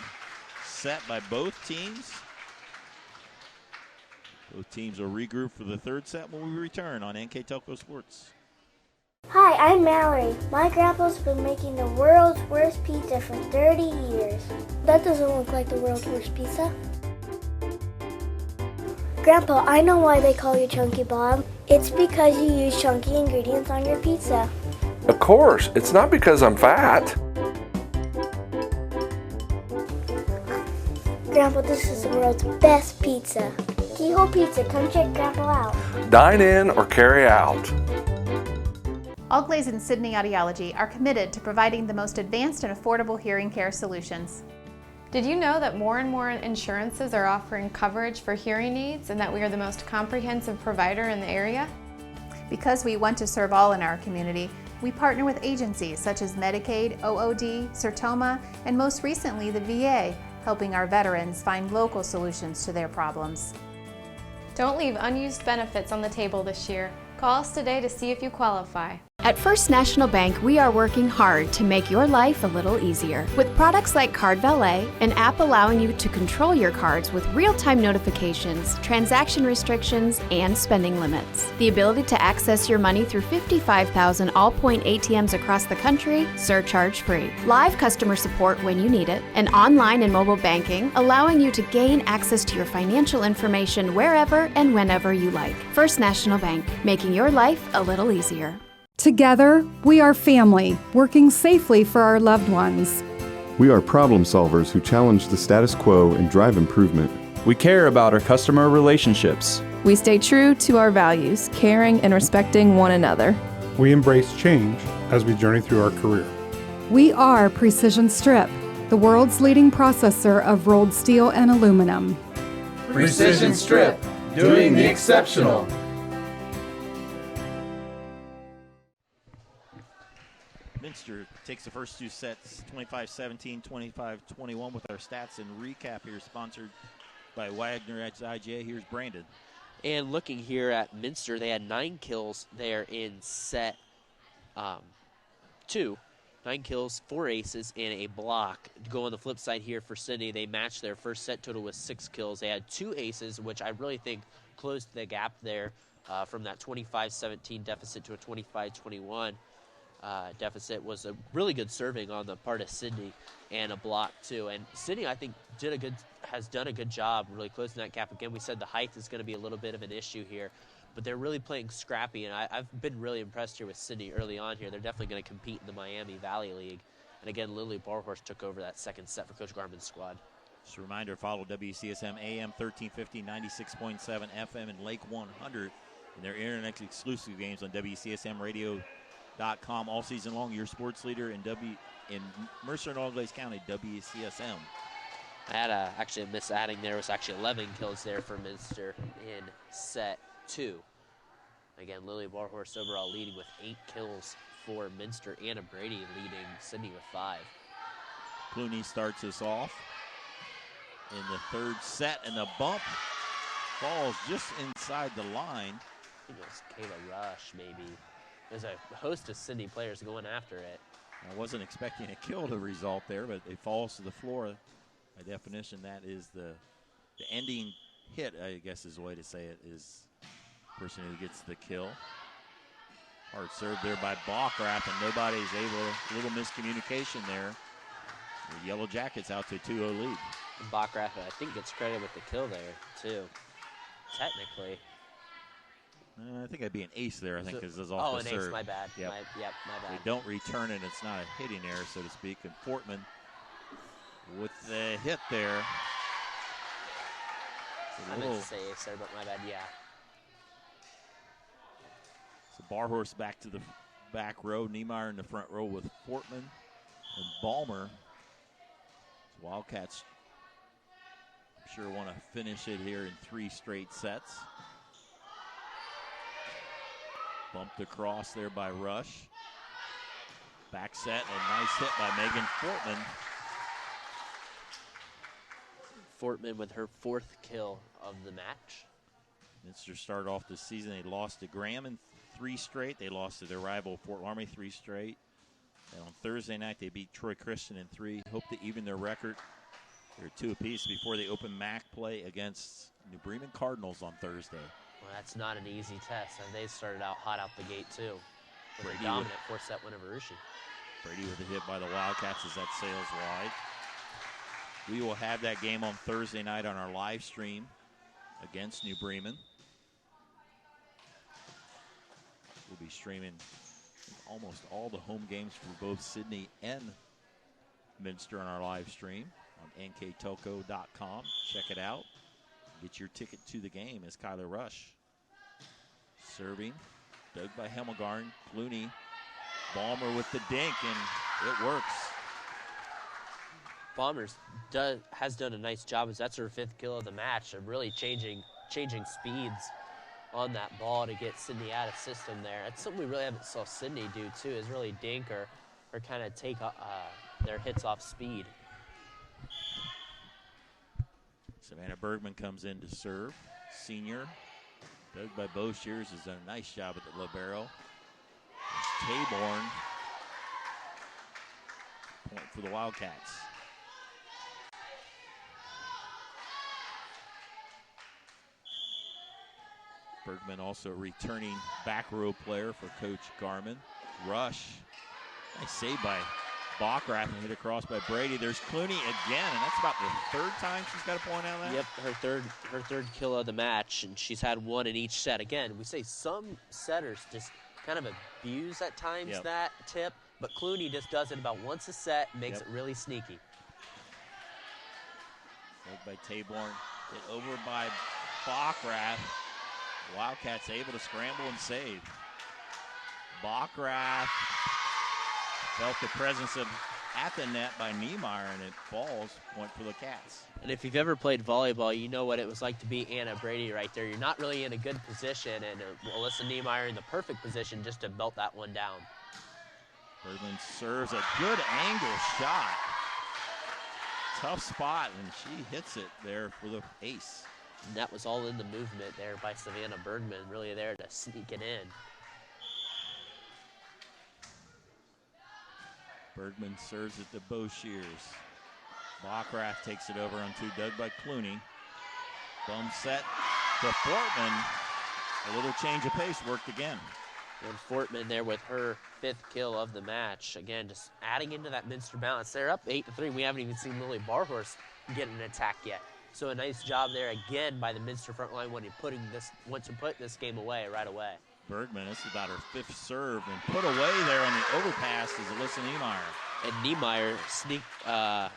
set by both teams. Both teams will regroup for the third set when we return on NKTelco Sports. Hi, I'm Mallory. My grandpa's been making the world's worst pizza for 30 years. That doesn't look like the world's worst pizza. Grandpa, I know why they call you Chunky Bob. It's because you use chunky ingredients on your pizza. Of course, it's not because I'm fat. Grandpa, this is the world's best pizza. Keyhole Pizza, come check Grandpa out. Dine in or carry out. All Glaze and Sidney Audiology are committed to providing the most advanced and affordable hearing care solutions. Did you know that more and more insurances are offering coverage for hearing aids and that we are the most comprehensive provider in the area? Because we want to serve all in our community, we partner with agencies such as Medicaid, OOD, Sertoma, and most recently the VA, helping our veterans find local solutions to their problems. Don't leave unused benefits on the table this year. Call us today to see if you qualify. At First National Bank, we are working hard to make your life a little easier. With products like Card Valet, an app allowing you to control your cards with real-time notifications, transaction restrictions, and spending limits. The ability to access your money through 55,000 all-point ATMs across the country, surcharge-free. Live customer support when you need it. And online and mobile banking, allowing you to gain access to your financial information wherever and whenever you like. First National Bank, making your life a little easier. Together, we are family, working safely for our loved ones. We are problem solvers who challenge the status quo and drive improvement. We care about our customer relationships. We stay true to our values, caring and respecting one another. We embrace change as we journey through our career. We are Precision Strip, the world's leading processor of rolled steel and aluminum. Precision Strip, doing the exceptional. Minster takes the first 2 sets, 25-17, 25-21 with our stats and recap here, sponsored by Wagner at IGA. Here's Brandon. And looking here at Minster, they had 9 kills there in set 2. 9 kills, 4 aces, and a block. To go on the flip side here for Sidney, they matched their first set total with 6 kills. They had 2 aces, which I really think closed the gap there from that 25-17 deficit to a 25-21. Deficit. Was a really good serving on the part of Sidney and a block too. And Sidney, I think, has done a good job really closing that gap. Again, we said the height is going to be a little bit of an issue here, but they're really playing scrappy, and I've been really impressed here with Sidney early on here. They're definitely going to compete in the Miami Valley League. And again, Lily Barhorse took over that second set for Coach Garman's squad. Just a reminder, follow WCSM AM 1350, 96.7 FM and Lake 100 in their internet exclusive games on WCSM Radio.com all season long. Your sports leader in Mercer and All-Glaze County, WCSM. I had actually a miss adding there. It was actually 11 kills there for Minster in set 2. Again, Lily Barhorse overall leading with 8 kills for Minster. Anna Brady leading Sidney with 5. Clooney starts us off in the third set, and the bump falls just inside the line. I think it was Kayla Rush, maybe. There's a host of Sidney players going after it. I wasn't expecting a kill to result there, but it falls to the floor. By definition, that is the ending hit, I guess is the way to say it, is the person who gets the kill. Hard serve there by Bockrath, and nobody's able, a little miscommunication there. The Yellow Jackets out to a 2-0 lead. And Bockrath, I think, gets credit with the kill there, too, technically. I think that'd be an ace there, I think, because it's off the serve. Oh, an ace, my bad. Yep. My bad. They don't return it. It's not a hitting error, so to speak. And Fortman with the hit there. I meant to say ace there, but my bad, yeah. So Barhorse back to the back row. Niemeyer in the front row with Fortman and Balmer. So Wildcats, I'm sure, want to finish it here in 3 straight sets. Bumped across there by Rush. Back set, and a nice hit by Megan Fortman. Fortman with her 4th kill of the match. Minster started off this season. They lost to Graham in 3 straight. They lost to their rival Fort Laramie 3 straight. And on Thursday night, they beat Troy Christian in 3. Hope to even their record. They're 2 apiece before they open MAC play against New Bremen Cardinals on Thursday. Well, that's not an easy test, and they started out hot out the gate, too. With a dominant 4-set win over Rushi. Brady with a hit by the Wildcats as that sails wide. We will have that game on Thursday night on our live stream against New Bremen. We'll be streaming almost all the home games for both Sidney and Minster on our live stream on NKTelco.com. Check it out. Get your ticket to the game as Kyler Rush serving. Dug by Hemmelgarn. Clooney. Balmer with the dink, and it works. Balmer has done a nice job, as that's her 5th kill of the match, of really changing speeds on that ball to get Sidney out of system there. That's something we really haven't saw Sidney do, too, is really dink or kind of take their hits off speed. Savannah Bergman comes in to serve. Senior. Dug by Boshears has done a nice job at the libero. Taborn. Point for the Wildcats. Bergman also a returning back row player for Coach Garman. Rush. Nice save by Bockrath and hit across by Brady. There's Clooney again, and that's about the 3rd time she's got a point out of that. Yep, her third kill of the match, and she's had 1 in each set. Again, we say some setters just kind of abuse at times that tip, but Clooney just does it about once a set, makes it really sneaky. Saved by Taborn, hit over by Bockrath. Wildcats able to scramble and save. Bockrath felt the presence of at the net by Niemeyer, and it falls. Point for the Cats. And if you've ever played volleyball, you know what it was like to be Anna Brady right there. You're not really in a good position, and Alyssa Niemeyer in the perfect position just to belt that one down. Bergman serves a good angle shot. Tough spot, and she hits it there for the ace. And that was all in the movement there by Savannah Bergman, really there to sneak it in. Bergman serves it to Boshears. Bockrath takes it over on 2, dug by Clooney. Bum set to Fortman. A little change of pace worked again. And Fortman there with her 5th kill of the match. Again, just adding into that Minster balance. They're up 8-3. We haven't even seen Lily Barhorse get an attack yet. So a nice job there again by the Minster front line when once you put this game away right away. Bergman, this is about her 5th serve, and put away there on the overpass is Alyssa Niemeyer. And Niemeyer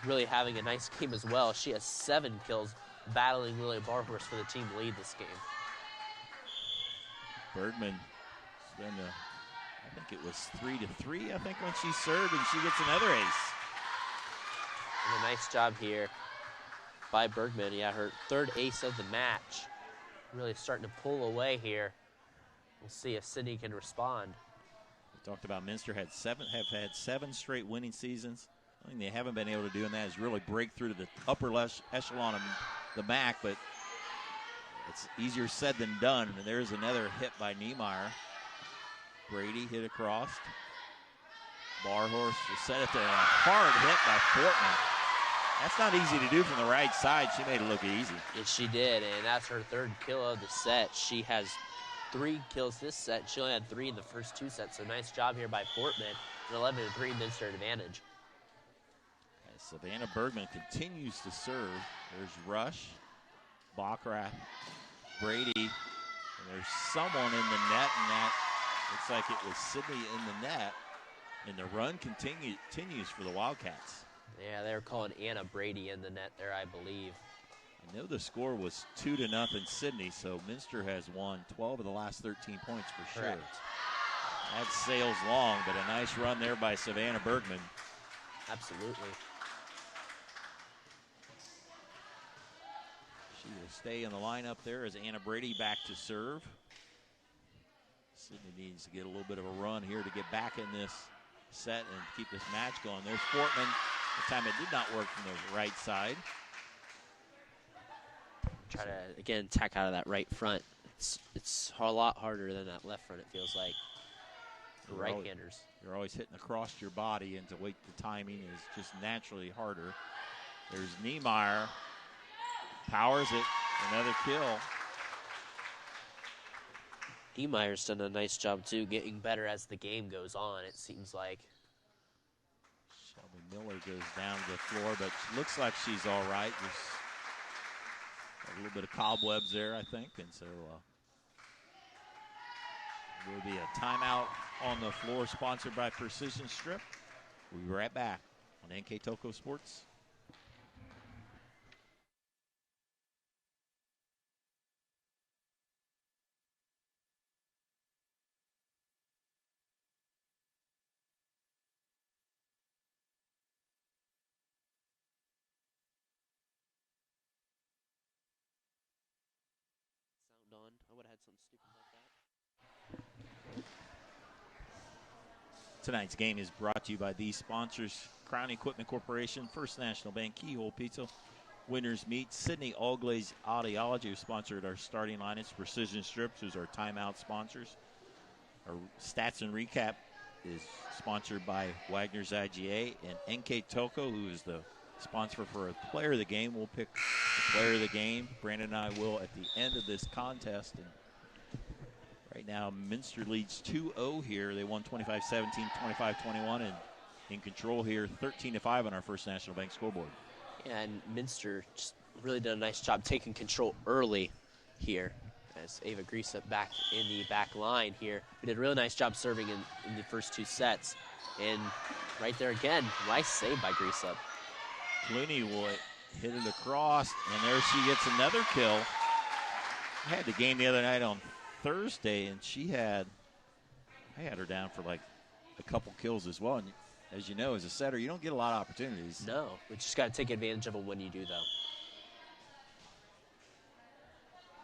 really having a nice game as well. She has 7 kills battling Lily Barhorse for the team lead this game. Bergman, I think it was 3-3, I think, when she served, and she gets another ace. And a nice job here by Bergman. Yeah, her 3rd ace of the match. Really starting to pull away here. We'll see if Sidney can respond. We talked about Minster have had 7 straight winning seasons. The thing they haven't been able to do in that is really break through to the upper echelon of the MAC, but it's easier said than done. And there's another hit by Niemeyer. Brady hit across. Barhorse set it to a hard hit by Fortman. That's not easy to do from the right side. She made it look easy. Yes, she did, and that's her 3rd kill of the set. She has 3 kills this set. She only had 3 in the first 2 sets, so nice job here by Fortman. An 11-3 Minster advantage. As Savannah Bergman continues to serve. There's Rush, Bockrath, Brady, And there's someone in the net, and that looks like it was Sidney in the net. And the run continues for the Wildcats. Yeah, they were calling Anna Brady in the net there, I believe. I know the score was 2-0 Sidney, so Minster has won 12 of the last 13 points for sure. Correct. That sails long, but a nice run there by Savannah Bergman. Absolutely. She will stay in the lineup there as Anna Brady back to serve. Sidney needs to get a little bit of a run here to get back in this set and keep this match going. There's Fortman. The time it did not work from the right side. Try to, again, tack out of that right front. It's a lot harder than that left front, it feels like. For right-handers. You're always hitting across your body, and to wait the timing is just naturally harder. There's Niemeyer. Powers it. Another kill. Niemeyer's done a nice job, too, getting better as the game goes on, it seems like. Shelby Miller goes down to the floor, but looks like she's all right. Just a little bit of cobwebs there, I think, and so there will be a timeout on the floor sponsored by Precision Strip. We'll be right back on NKTelco Sports. On. I would have had something stupid like that. Tonight's game is brought to you by these sponsors: Crown Equipment Corporation, First National Bank, Keyhole Pizza, Winners Meat, Sydney All Glaze Audiology, who sponsored our starting lineups, Precision Strips, who's our timeout sponsors. Our stats and recap is sponsored by Wagner's IGA, and NKTelco, who is the sponsor for a player of the game. We'll pick the player of the game. Brandon and I will at the end of this contest. And right now, Minster leads 2-0 here. They won 25-17, 25-21, and in control here, 13-5 on our First National Bank scoreboard. Yeah, and Minster just really did a nice job taking control early here as Ava Griesa back in the back line here. We did a really nice job serving in the first two sets. And right there again, nice save by Griesa. Clooney will hit it across, and there she gets another kill. I had the game the other night on Thursday, and I had her down for like a couple kills as well. And as you know, as a setter, you don't get a lot of opportunities. No, we just got to take advantage of them when you do, though.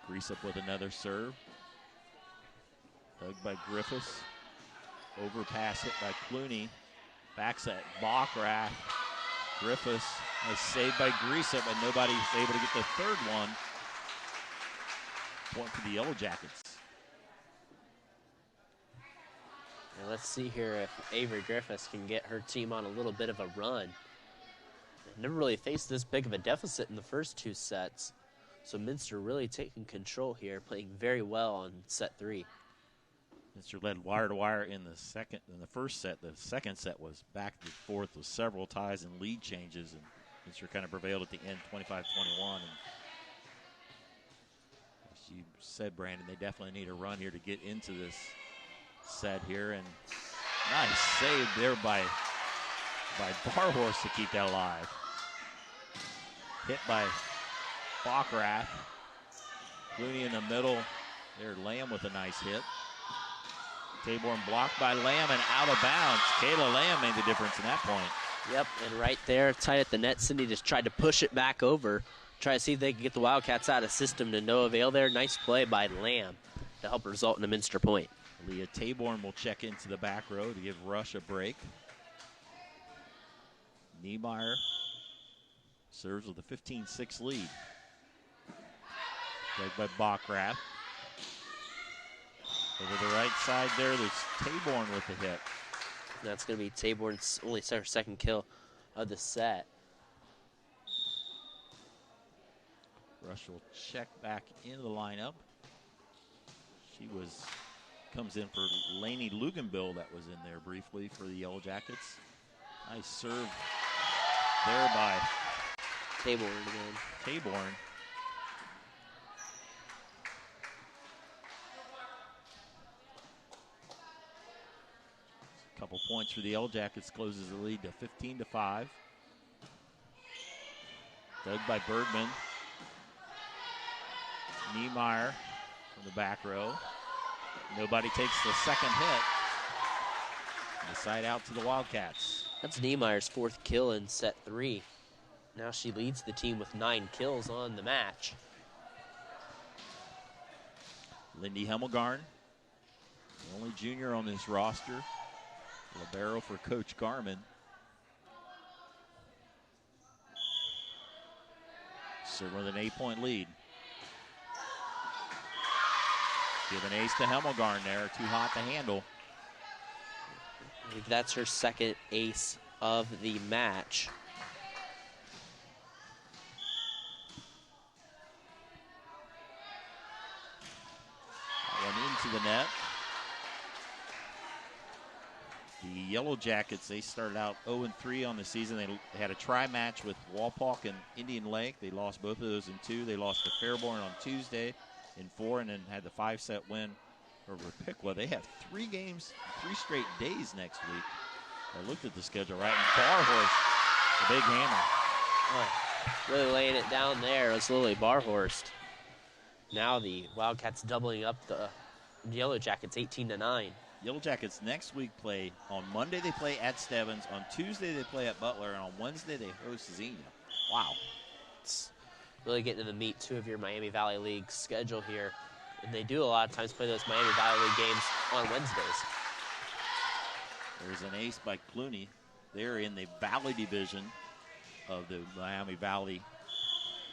Grease up with another serve. Dug by Griffiths. Overpass hit by Clooney. Backs at Backrath. Griffiths has saved by Grease up, but nobody's able to get the third one. Point for the Yellow Jackets. And let's see here if Avery Griffiths can get her team on a little bit of a run. They never really faced this big of a deficit in the first two sets. So Minster really taking control here, playing very well on set three. Minster led wire to wire in the first set. The second set was back and forth with several ties and lead changes, and Minster kind of prevailed at the end, 25-21. And as you said, Brandon, they definitely need a run here to get into this set here, and nice save there by Barhorse to keep that alive. Hit by Backrath. Clooney in the middle. There, Lamb with a nice hit. Taborn blocked by Lamb and out of bounds. Kayla Lamb made the difference in that point. Yep, and right there, tight at the net, Sidney just tried to push it back over, try to see if they could get the Wildcats out of system to no avail there. Nice play by Lamb to help result in a Minster point. Leah Taborn will check into the back row to give Rush a break. Niemeyer serves with a 15-6 lead. Played by Backrath. Over the right side there, there's Taborn with the hit. That's going to be Taborn's only second kill of the set. Rush will check back into the lineup. She comes in for Lainey Luganbill that was in there briefly for the Yellow Jackets. Nice serve there by Taborn again. Taborn. Couple points for the Yellow Jackets closes the lead to 15-5. Dug by Bergman. Niemeyer from the back row. Nobody takes the second hit. The side out to the Wildcats. That's Niemeyer's 4th kill in set 3. Now she leads the team with 9 kills on the match. Lindy Hemmelgarn, the only junior on this roster. Libero for Coach Garman. Serve with an 8-point lead. Give an ace to Hemmelgarn there, too hot to handle. I believe that's her 2nd ace of the match. One into the net. The Yellow Jackets, they started out 0-3 on the season. They had a tri-match with Walpock and Indian Lake. They lost both of those in 2. They lost to Fairborn on Tuesday in 4, and then had the 5-set win over Piqua. They have 3 games, 3 straight days next week. I looked at the schedule right, and Barhorst, the big hammer. Oh, really laying it down there was Lily Barhorst. Now the Wildcats doubling up the Yellow Jackets 18-9. Yellow Jackets next week play, on Monday they play at Stebbins, on Tuesday they play at Butler, and on Wednesday they host Xenia. Wow. It's really getting to the meat, too, of your Miami Valley League schedule here. And they do a lot of times play those Miami Valley League games on Wednesdays. There's an ace by Clooney. They're in the Valley division of the Miami Valley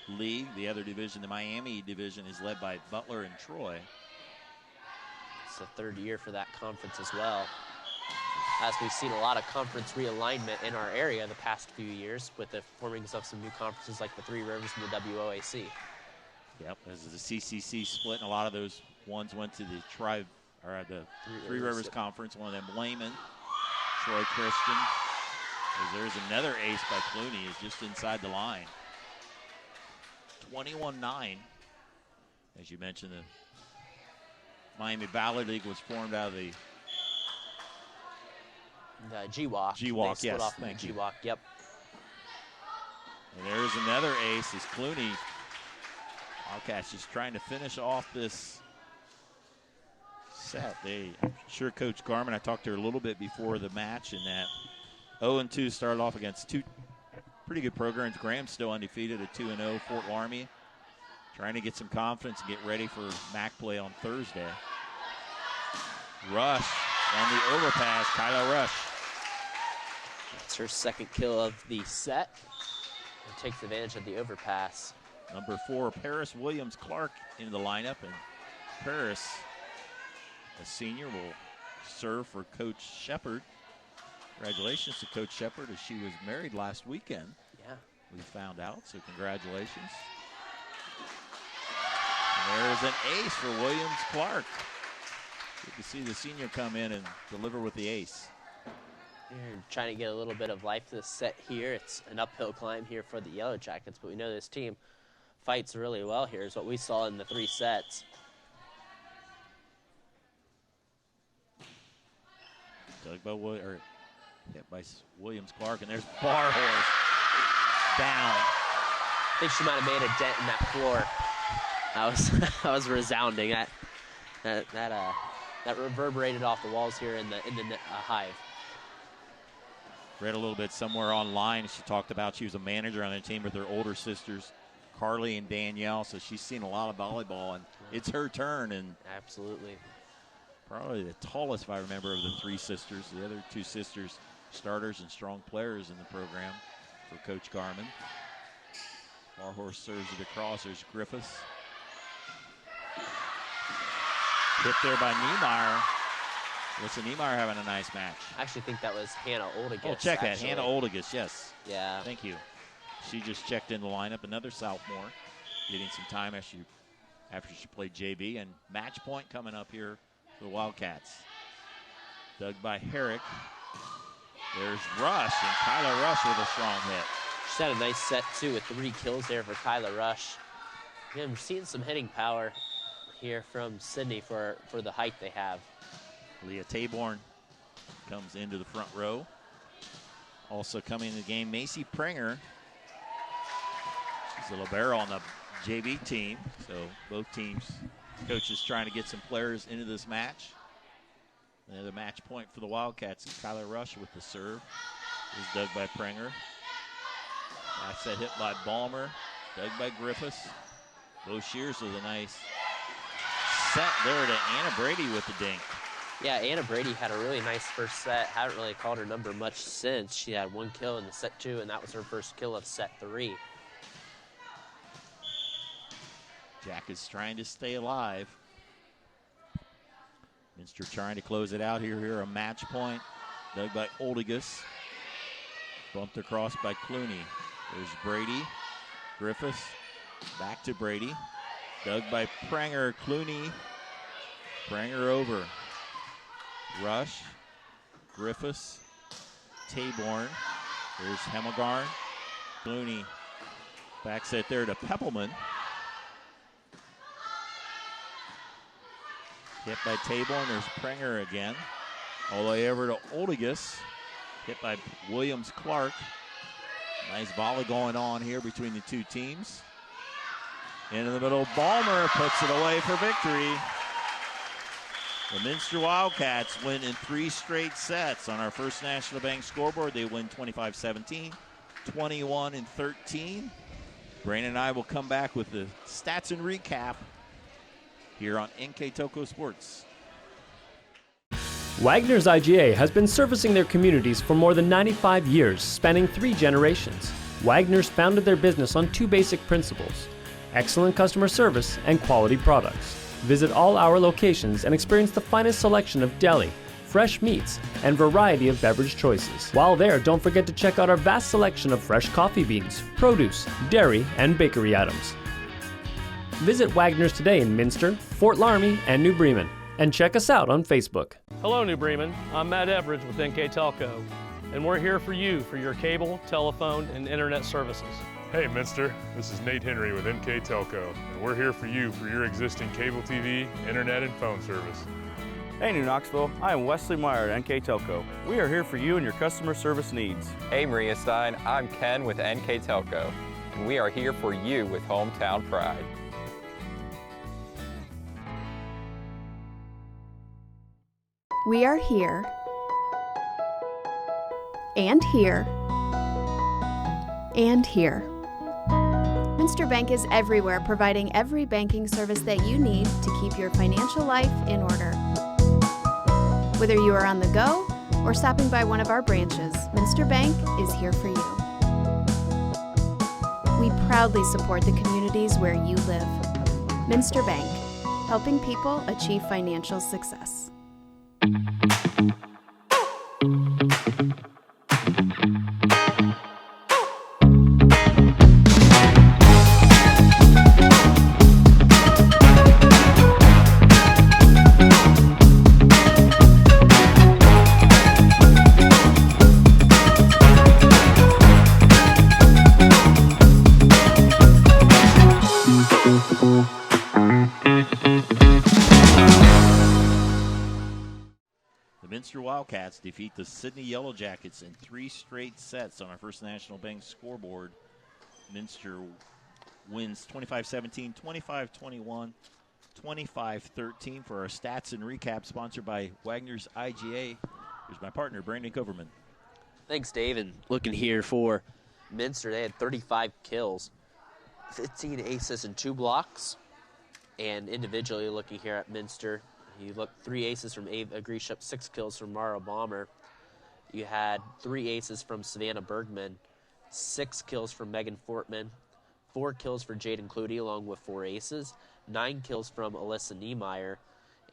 League. The other division, the Miami division, is led by Butler and Troy. It's the 3rd year for that conference as well. As we've seen a lot of conference realignment in our area the past few years with the formings of some new conferences like the Three Rivers and the WOAC. Yep, as the CCC split, and a lot of those ones went to the Three Rivers Conference. One of them, Layman, Troy Christian. There's another ace by Clooney, is just inside the line. 21-9. As you mentioned, the Miami Valley League was formed out of the GWAC. GWAC, yes, thank you. GWAC, yep. And there's another ace as Clooney. Wildcats just trying to finish off this set. I'm sure Coach Garman, I talked to her a little bit before the match, and that 0-2 started off against 2 pretty good programs. Graham's still undefeated at 2-0. Fort Laramie trying to get some confidence and get ready for MAC play on Thursday. Rush on the overpass, Kyla Rush. That's her 2nd kill of the set. And takes advantage of the overpass. Number 4, Paris Williams-Clark into the lineup, and Paris, a senior, will serve for Coach Shepard. Congratulations to Coach Shepard, as she was married last weekend. Yeah. We found out, so congratulations. And there's an ace for Williams-Clark. Good to see the senior come in and deliver with the ace. We're trying to get a little bit of life to the set here. It's an uphill climb here for the Yellow Jackets, but we know this team fights really well here, is what we saw in the 3 sets. Hit by Williams-Clark, and there's Barhorst down. I think she might have made a dent in that floor. That was resounding. That reverberated off the walls here in the Hive. Read a little bit somewhere online. She talked about she was a manager on the team with her older sisters, Carly and Danielle, so she's seen a lot of volleyball, and it's her turn. And absolutely. Probably the tallest, if I remember, of the 3 sisters. The other 2 sisters, starters and strong players in the program for Coach Garman. Barhorst serves it across. There's Griffiths. Hit there by Niemeyer. Listen, Niemeyer having a nice match. I actually think that was Hannah Oldegas. Oh, check that. Hannah Oldegas, yes. Yeah. Thank you. She just checked in the lineup. Another sophomore getting some time after she played JV. And match point coming up here for the Wildcats. Dug by Herrick. There's Rush, and Kyla Rush with a strong hit. She's had a nice set, too, with 3 kills there for Kyla Rush. Again, we're seeing some hitting power here from Sidney for the height they have. Leah Taborn comes into the front row. Also coming in the game, Macy Prenger. She's a libero on the JV team. So both teams, coaches trying to get some players into this match. Another match point for the Wildcats. Kyler Rush with the serve. Is dug by Prenger. Back set hit by Balmer. Dug by Griffiths. Bo Shears with a nice set there to Anna Brady with the dink. Yeah, Anna Brady had a really nice first set. Haven't really called her number much since. She had 1 kill in the set 2, and that was her first kill of set 3. Jackets trying to stay alive. Minster trying to close it out here. A match point. Dug by Oldigus. Bumped across by Clooney. There's Brady. Griffiths. Back to Brady. Dug by Prenger. Clooney. Prenger over. Rush. Griffiths. Taborn. There's Hemmelgarn. Clooney. Back set there to Peppelman. Hit by Taborn. There's Prenger again. All the way over to Oldigus. Hit by Williams-Clark. Nice volley going on here between the two teams. Into the middle, Balmer puts it away for victory. The Minster Wildcats win in 3 straight sets. On our First National Bank scoreboard, they win 25-17, 21-13. Brandon and I will come back with the stats and recap here on NKTelco Sports. Wagner's IGA has been servicing their communities for more than 95 years, spanning 3 generations. Wagner's founded their business on 2 basic principles: excellent customer service and quality products. Visit all our locations and experience the finest selection of deli, fresh meats, and variety of beverage choices. While there, don't forget to check out our vast selection of fresh coffee beans, produce, dairy, and bakery items. Visit Wagner's today in Minster, Fort Laramie, and New Bremen. And check us out on Facebook. Hello, New Bremen. I'm Matt Everidge with NKTelco, and we're here for you for your cable, telephone, and internet services. Hey, Minster. This is Nate Henry with NKTelco, and we're here for you for your existing cable TV, internet, and phone service. Hey, New Knoxville. I am Wesley Meyer at NKTelco. We are here for you and your customer service needs. Hey, Maria Stein. I'm Ken with NKTelco, and we are here for you with hometown pride. We are here, and here, and here. Minster Bank is everywhere, providing every banking service that you need to keep your financial life in order. Whether you are on the go or stopping by one of our branches, Minster Bank is here for you. We proudly support the communities where you live. Minster Bank, helping people achieve financial success. Wildcats defeat the Sidney Yellow Jackets in 3 straight sets on our First National Bank scoreboard. Minster wins 25-17, 25-21, 25-13 for our stats and recap, sponsored by Wagner's IGA. Here's my partner, Brandon Coverman. Thanks, Dave. And looking here for Minster, they had 35 kills, 15 aces and 2 blocks. And individually looking here at Minster, you look 3 aces from Ava Grisham, 6 kills from Mara Balmer. You had 3 aces from Savannah Bergman, 6 kills from Megan Fortman, 4 kills for Jaden Clutie along with 4 aces, 9 kills from Alyssa Niemeyer,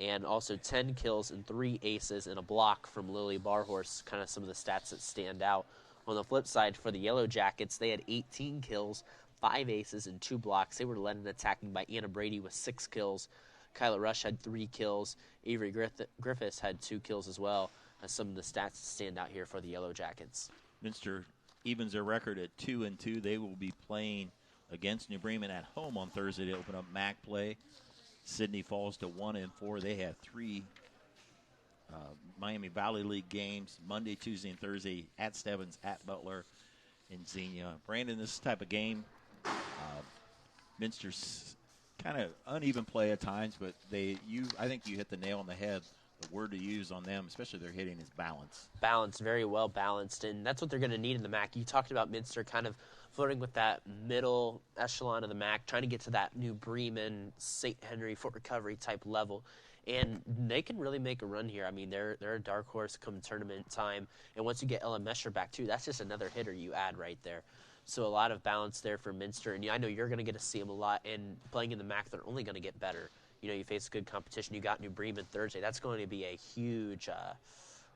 and also 10 kills and 3 aces and a block from Lily Barhorse, kind of some of the stats that stand out. On the flip side, for the Yellow Jackets, they had 18 kills, 5 aces, and 2 blocks. They were led in attacking by Anna Brady with 6 kills. Kyla Rush had 3 kills. Avery Griffiths had 2 kills as well. Some of the stats stand out here for the Yellow Jackets. Minster evens their record at 2-2. They will be playing against New Bremen at home on Thursday to open up MAC play. Sydney falls to 1-4. They have 3 Miami Valley League games Monday, Tuesday, and Thursday at Stebbins, at Butler, and Xenia. Brandon, this type of game, Minster's kind of uneven play at times, but I think you hit the nail on the head. The word to use on them, especially their hitting, is balance. Balanced, very well balanced, and that's what they're going to need in the MAC. You talked about Minster kind of flirting with that middle echelon of the MAC, trying to get to that New Bremen, St. Henry, Fort Recovery type level, and they can really make a run here. I mean, they're a dark horse come tournament time, and once you get Ellen Mesher back too, that's just another hitter you add right there. So a lot of balance there for Minster, and I know you're going to get to see them a lot, and playing in the MAC, they're only going to get better. You know, you face good competition. You got New Bremen Thursday. That's going to be a huge,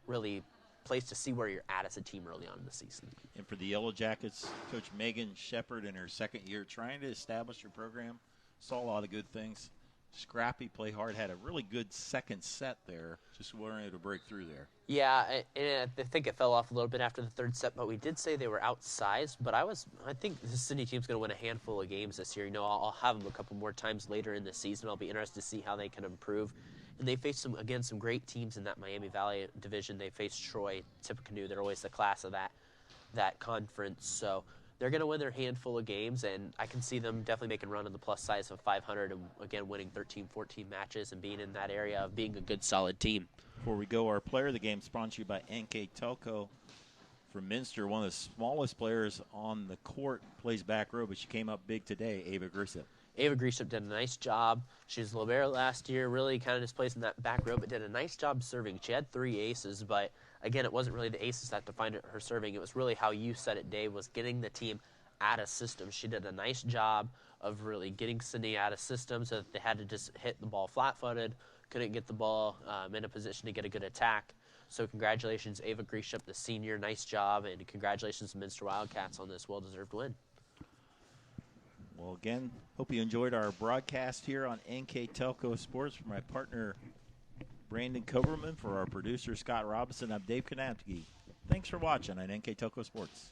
really place to see where you're at as a team early on in the season. And for the Yellow Jackets, Coach Megan Shepard in her second year trying to establish her program, saw a lot of good things. Scrappy, play hard, had a really good second set there. Just weren't able to break through there. Yeah, and I think it fell off a little bit after the third set, but we did say they were outsized. But I think this Sydney team's going to win a handful of games this year. You know, I'll have them a couple more times later in the season. I'll be interested to see how they can improve. And they faced some great teams in that Miami Valley division. They faced Troy, Tippecanoe. They're always the class of that conference. So they're going to win their handful of games, and I can see them definitely making a run on the plus size of 500 and, again, winning 13, 14 matches and being in that area of being a good, solid team. Before we go, our player of the game sponsored by NKTelco from Minster, one of the smallest players on the court, plays back row, but she came up big today, Ava Grissip. Ava Grisham did a nice job. She was libero last year, really kind of displaced in that back row, but did a nice job serving. She had 3 aces, but again, it wasn't really the aces that defined her serving. It was really how you said it, Dave, was getting the team out of system. She did a nice job of really getting Sydney out of system so that they had to just hit the ball flat-footed, couldn't get the ball in a position to get a good attack. So congratulations, Ava Grisham, the senior. Nice job, and congratulations to Minster Wildcats on this well-deserved win. Well, again, hope you enjoyed our broadcast here on NKTelco Sports. For my partner, Brandon Koberman, for our producer, Scott Robinson, I'm Dave Kanapke. Thanks for watching on NKTelco Sports.